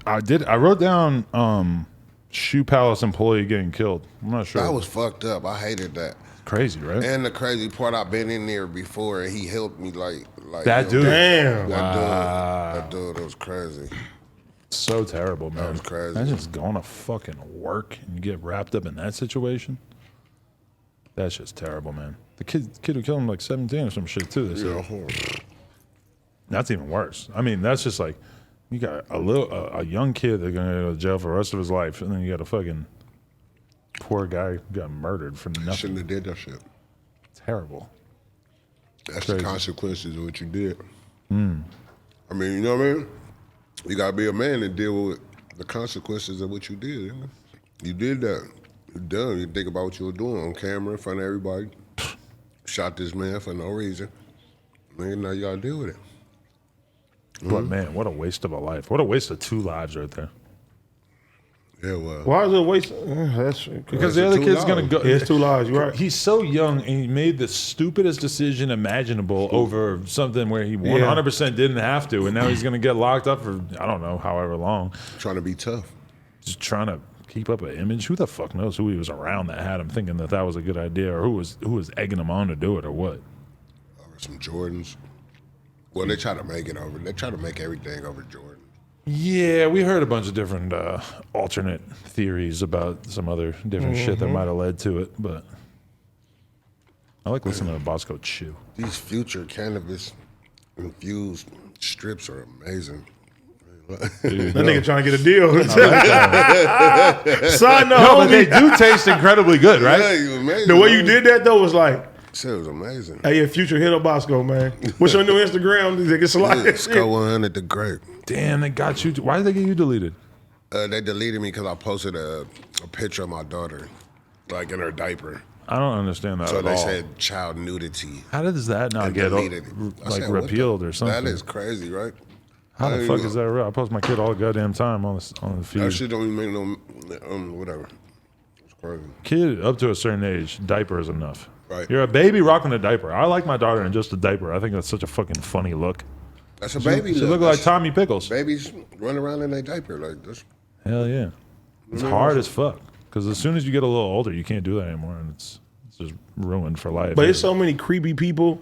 I wrote down Shoe Palace employee getting killed. I'm not sure. That was fucked up. I hated that. crazy, right? And the crazy part, I've been in there before, and he helped me like That you know, dude. Damn. That dude was crazy. So terrible, man. That was crazy. Imagine just going to fucking work and you get wrapped up in that situation. That's just terrible, man. The kid who killed him like 17 or some shit too. They said. Yeah. That's even worse. I mean, that's just like you got a young kid that's gonna go to jail for the rest of his life, and then you got a fucking poor guy who got murdered for nothing. Shouldn't have did that shit. Terrible. That's Crazy. the consequences of what you did. I mean, you know what I mean? You gotta be a man and deal with the consequences of what you did. You know? You did that. You done. You think about what you were doing on camera in front of everybody. Shot this man for no reason. Man, now you gotta deal with it. But man, what a waste of a life. What a waste of 2 lives right there. Yeah, well. Why is it a waste? That's Because the other two kid's gonna lives. go. it's 2 lives. You're right. He's so young and he made the stupidest decision imaginable over something where he 100% didn't have to, and now he's gonna get locked up for I don't know however long, Trying to be tough. just trying to keep up an image. Who the fuck knows who he was around that had him thinking that was a good idea, or who was egging him on to do it, or what? Over some Jordans. Well, they try to make it over. They try to make everything over Jordan. Yeah, we heard a bunch of different alternate theories about some other different shit that might have led to it, but I like listening to Boskoe100. These future cannabis infused strips are amazing. That nigga trying to get a deal. Sign the No, but they homie. do taste incredibly good, right? Yeah, you amazing. The way you did that though was like, Shit was amazing. hey, your future hit up Bosco, man. What's your new Instagram? They get slide that shit. Boskoe100 the great. Damn, they got you. Why did they get you deleted? They deleted me because I posted a picture of my daughter, like in her diaper. I don't understand that So at they all. said child nudity. How does that not And get deleted it. I like said, what repealed the- or something? That is crazy, right? How I the didn't fuck even- is that real? I post my kid all the goddamn time on the That feed. shit don't even make no, whatever. It's crazy. Kid up to a certain age, diaper is enough. Right. You're a baby rocking a diaper. I like my daughter in just a diaper. I think that's such a fucking funny look. That's a baby She look. look like That's- Tommy Pickles. Babies run around in their diaper like this. Hell yeah. It's hard as fuck. Because as soon as you get a little older, you can't do that anymore, and it's just ruined for life. But it's so many creepy people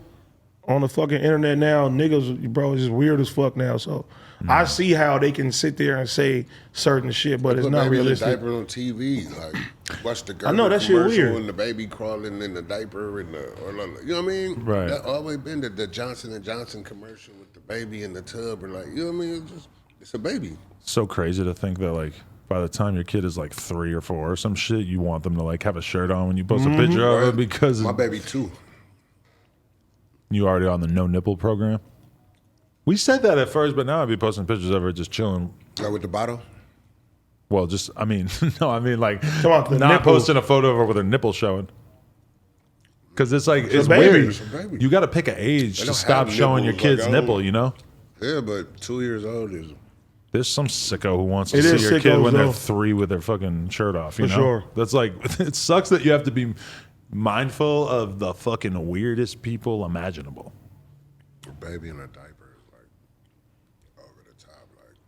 on the fucking internet now. Niggas, bro, it's just weird as fuck now. So I see how they can sit there and say certain shit, but it's Put not baby in the realistic. diaper on TV. Like, watch the girl I know, that shit commercial weird. and the baby crawling in the diaper and or like, you know what I mean? Right. That always been the Johnson & Johnson commercial with the baby in the tub or like, you know what I mean? It's a baby. so crazy to think that like by the time your kid is like 3 or 4 or some shit, you want them to like have a shirt on when you post a picture of it because My baby too. you already on the no nipple program. We said that at first, but now I'd be posting pictures of her just chilling. Like with the bottle? Well, just I mean, no, I mean like on, the not nipple. posting a photo of her with her nipple showing. Because it's like it's a baby. weird. It's a baby. You got to pick an age They to don't stop have showing your nipples, like, kid's I don't- nipple. You know, Yeah, but 2 years old is. There's some sicko who wants to It see is your kid sickos, when they're though. 3 with their fucking shirt off. You For know? sure. That's like, it sucks that you have to be mindful of the fucking weirdest people imaginable. Baby in a diaper is like over the top.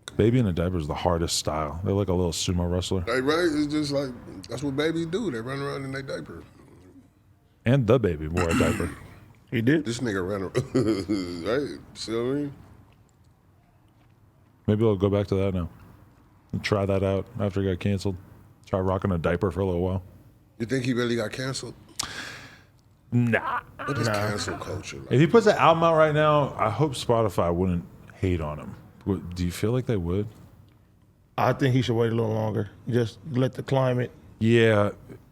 Like Baby in a diaper is the hardest style. They're like a little sumo wrestler. they right, it's just like that's what babies do. They run around in their diaper. And the baby wore a diaper. He did. This nigga ran around, right? See what I mean? Maybe I'll go back to that now. And try that out after it got canceled. Try rocking a diaper for a little while. You think he really got canceled? Nah. What is cancel culture? Like? If he puts an album out right now, I hope Spotify wouldn't hate on him. Do you feel like they would? I think he should wait a little longer. Just let the climate. Yeah.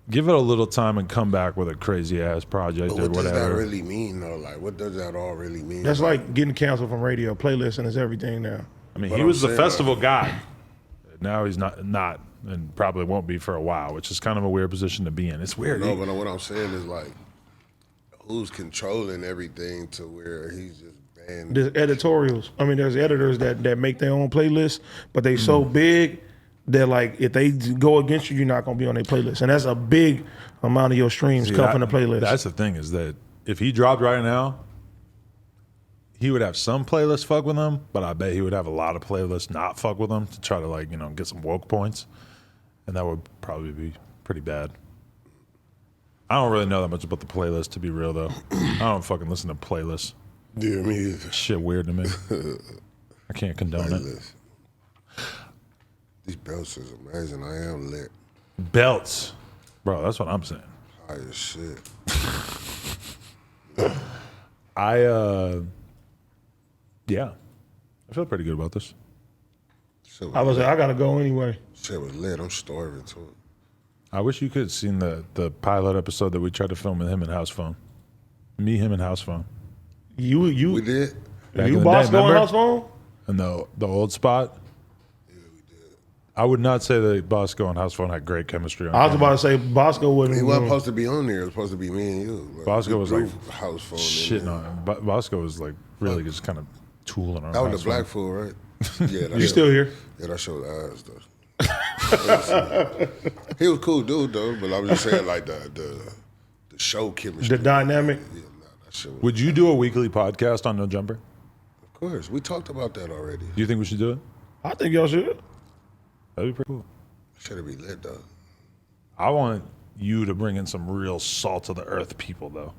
Give it a little time and come back with a crazy ass project But or what does that whatever. really mean, though? Like, what does that all really mean? That's like getting canceled from radio. Playlisting is everything now. I mean, But he I'm was the saying, festival guy. Now he's not, and probably won't be for a while, which is kind of a weird position to be in. It's weird. No, but what I'm saying is like, who's controlling everything to where he's just banned? There's editorials. I mean, there's editors that make their own playlists, but they so big that like if they go against you, you're not gonna be on their playlist, and that's a big amount of your streams See, come from the playlist. That's the thing is that if he dropped right now, he would have some playlists fuck with him, but I bet he would have a lot of playlists not fuck with him to try to like, get some woke points. And that would probably be pretty bad. I don't really know that much about the playlist, to be real though. I don't fucking listen to playlists. Yeah, me either. Shit weird to me. I can't condone it. Playlist. These belts is amazing. I am lit. Belts. Bro, that's what I'm saying. High as shit. Yeah. I feel pretty good about this. Shit was I was lit. like, I gotta go anyway. Shit was lit. I'm starving to it. I wish you could have seen the pilot episode that we tried to film with him and House Phone. Me, him, and House Phone. You We did? Back in you the boss day, going remember? house phone? And the old spot. Yeah, we did. I would not say that Boskoe and House Phone had great chemistry on I was camera. about to say Boskoe wasn't. He wasn't supposed to be on there. It was supposed to be me and you. Like, Boskoe we was threw like house phone in shitting there. on him. Boskoe was like really just kind of tooling on That was House the black Phone. fool, right? Yeah, that You still here? Yeah, that showed eyes though. He was a cool dude though, but I was just saying like the show chemistry. The dynamic. Yeah, nah, that shit was, Would you do a weekly podcast on No Jumper? of course. We talked about that already. Do you think we should do it? I think y'all should. That'd be pretty cool. Should be lit though. I want you to bring in some real salt of the earth people though.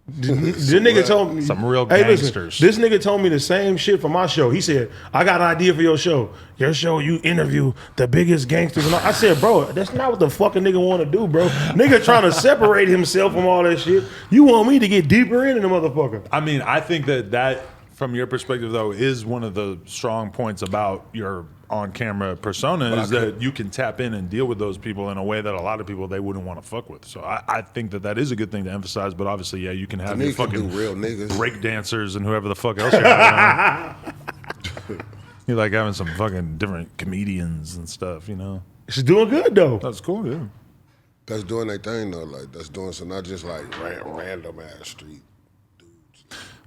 This nigga told me Some real Hey, gangsters. listen, this nigga told me the same shit for my show. He said, "I got an idea for your show. Your show, you interview the biggest gangsters." And I said, "Bro, that's not what the fucking nigga want to do, bro. Nigga trying to separate himself from all that shit. You want me to get deeper into the motherfucker?" I mean, I think that from your perspective though is one of the strong points about your on-camera persona is that you can tap in and deal with those people in a way that a lot of people they wouldn't want to fuck with. So I think that is a good thing to emphasize. But obviously, yeah, you can have your Niggas can fucking do real niggas. break dancers and whoever the fuck else you're having on. You like having some fucking different comedians and stuff, It's doing good though. That's cool, yeah. That's doing their thing though. Like that's doing so not just like random ass street.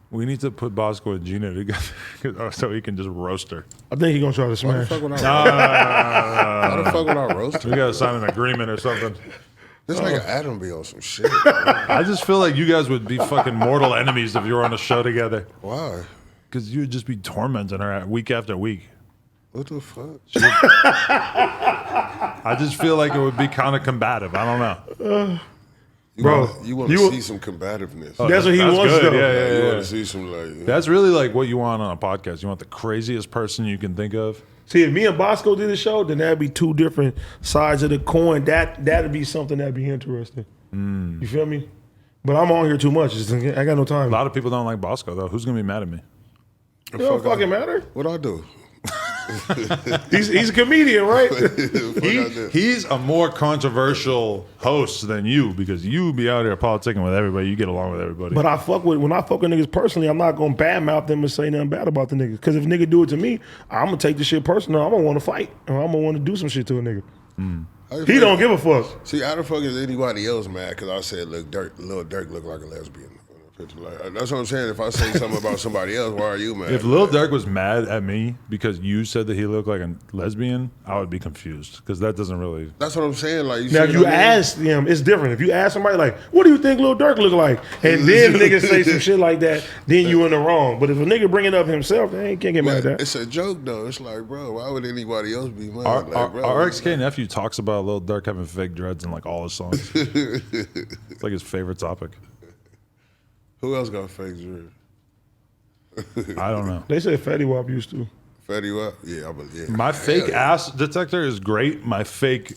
We need to put Boskoe and Gina together so he can just roast her. I think he gonna try to Why the smash. fuck would I? Why the fuck would I roast We her? gotta sign an agreement or something. This nigga Adam be on some shit. I just feel like you guys would be fucking mortal enemies if you were on a show together. Why? Because you would just be tormenting her week after week. What the fuck? I just feel like it would be kind of combative. I don't know. Bro, You want you- to see some combativeness. That's what he wants good. though. Yeah, You yeah. want to see some like. That's really like what you want on a podcast. You want the craziest person you can think of. See, if me and Boskoe did a show, then that'd be two different sides of the coin. That'd be something that'd be interesting. You feel me? But I'm on here too much. I got no time. A lot of people don't like Boskoe though. Who's gonna be mad at me? It don't fucking matter. What I do? He's a comedian, right? What I do? He's a more controversial host than you because you be out here politicking with everybody. You get along with everybody. But when I fuck with niggas personally, I'm not gonna badmouth them and say nothing bad about the niggas. Because if a nigga do it to me, I'm gonna take the shit personal. I'm gonna want to fight, or I'm gonna want to do some shit to a nigga. How you He feel? don't give a fuck. See, how the fuck is anybody else mad? Because I said, look, Lil Durk look like a lesbian. Like, that's what I'm saying. If I say something about somebody else, why are you mad? If Lil Durk was mad at me because you said that he looked like a lesbian, I would be confused because that doesn't really. That's what I'm saying. Like, Now, if you ask them, it's different. If you ask somebody like, "What do you think Lil Durk look like?" and then niggas say some shit like that, then you in the wrong. But if a nigga bring it up himself, they can't get mad at that. It's a joke though. It's like, bro, why would anybody else be mad? Our Bro, RXK nephew talks about Lil Durk having fake dreads in like all his songs. It's like his favorite topic. Who else got fake dread? I don't know. They said Fetty Wap used to. Fetty Wap? Yeah, I believe. My fake ass detector is great. My fake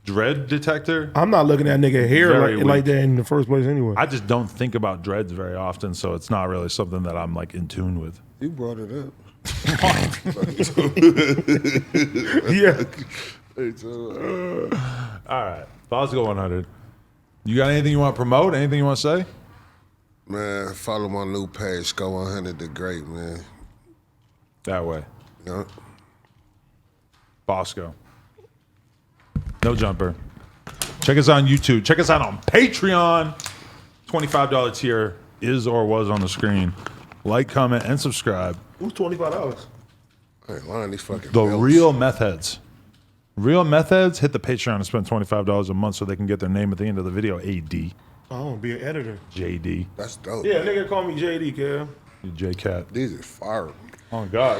dread detector, I'm not looking at nigga hair Very like weak. that in the first place anyway. I just don't think about dreads very often, so it's not really something that I'm like in tune with. You brought it up. Yeah. All right, Boskoe100. You got anything you want to promote? Anything you want to say? Man, follow my new page, Boskoe100 the Great, man. That way. Yeah. Boskoe. No jumper. Check us out on YouTube. Check us out on Patreon. $25 tier is or was on the screen. Like, comment, and subscribe. Who's $25? I ain't lying, these fucking The belts. real meth heads. Real meth heads hit the Patreon and spend $25 a month so they can get their name at the end of the video. AD. I want to be an editor. JD. That's dope. Yeah, nigga call me JD, Kev. JCat. These is fire. Oh, God.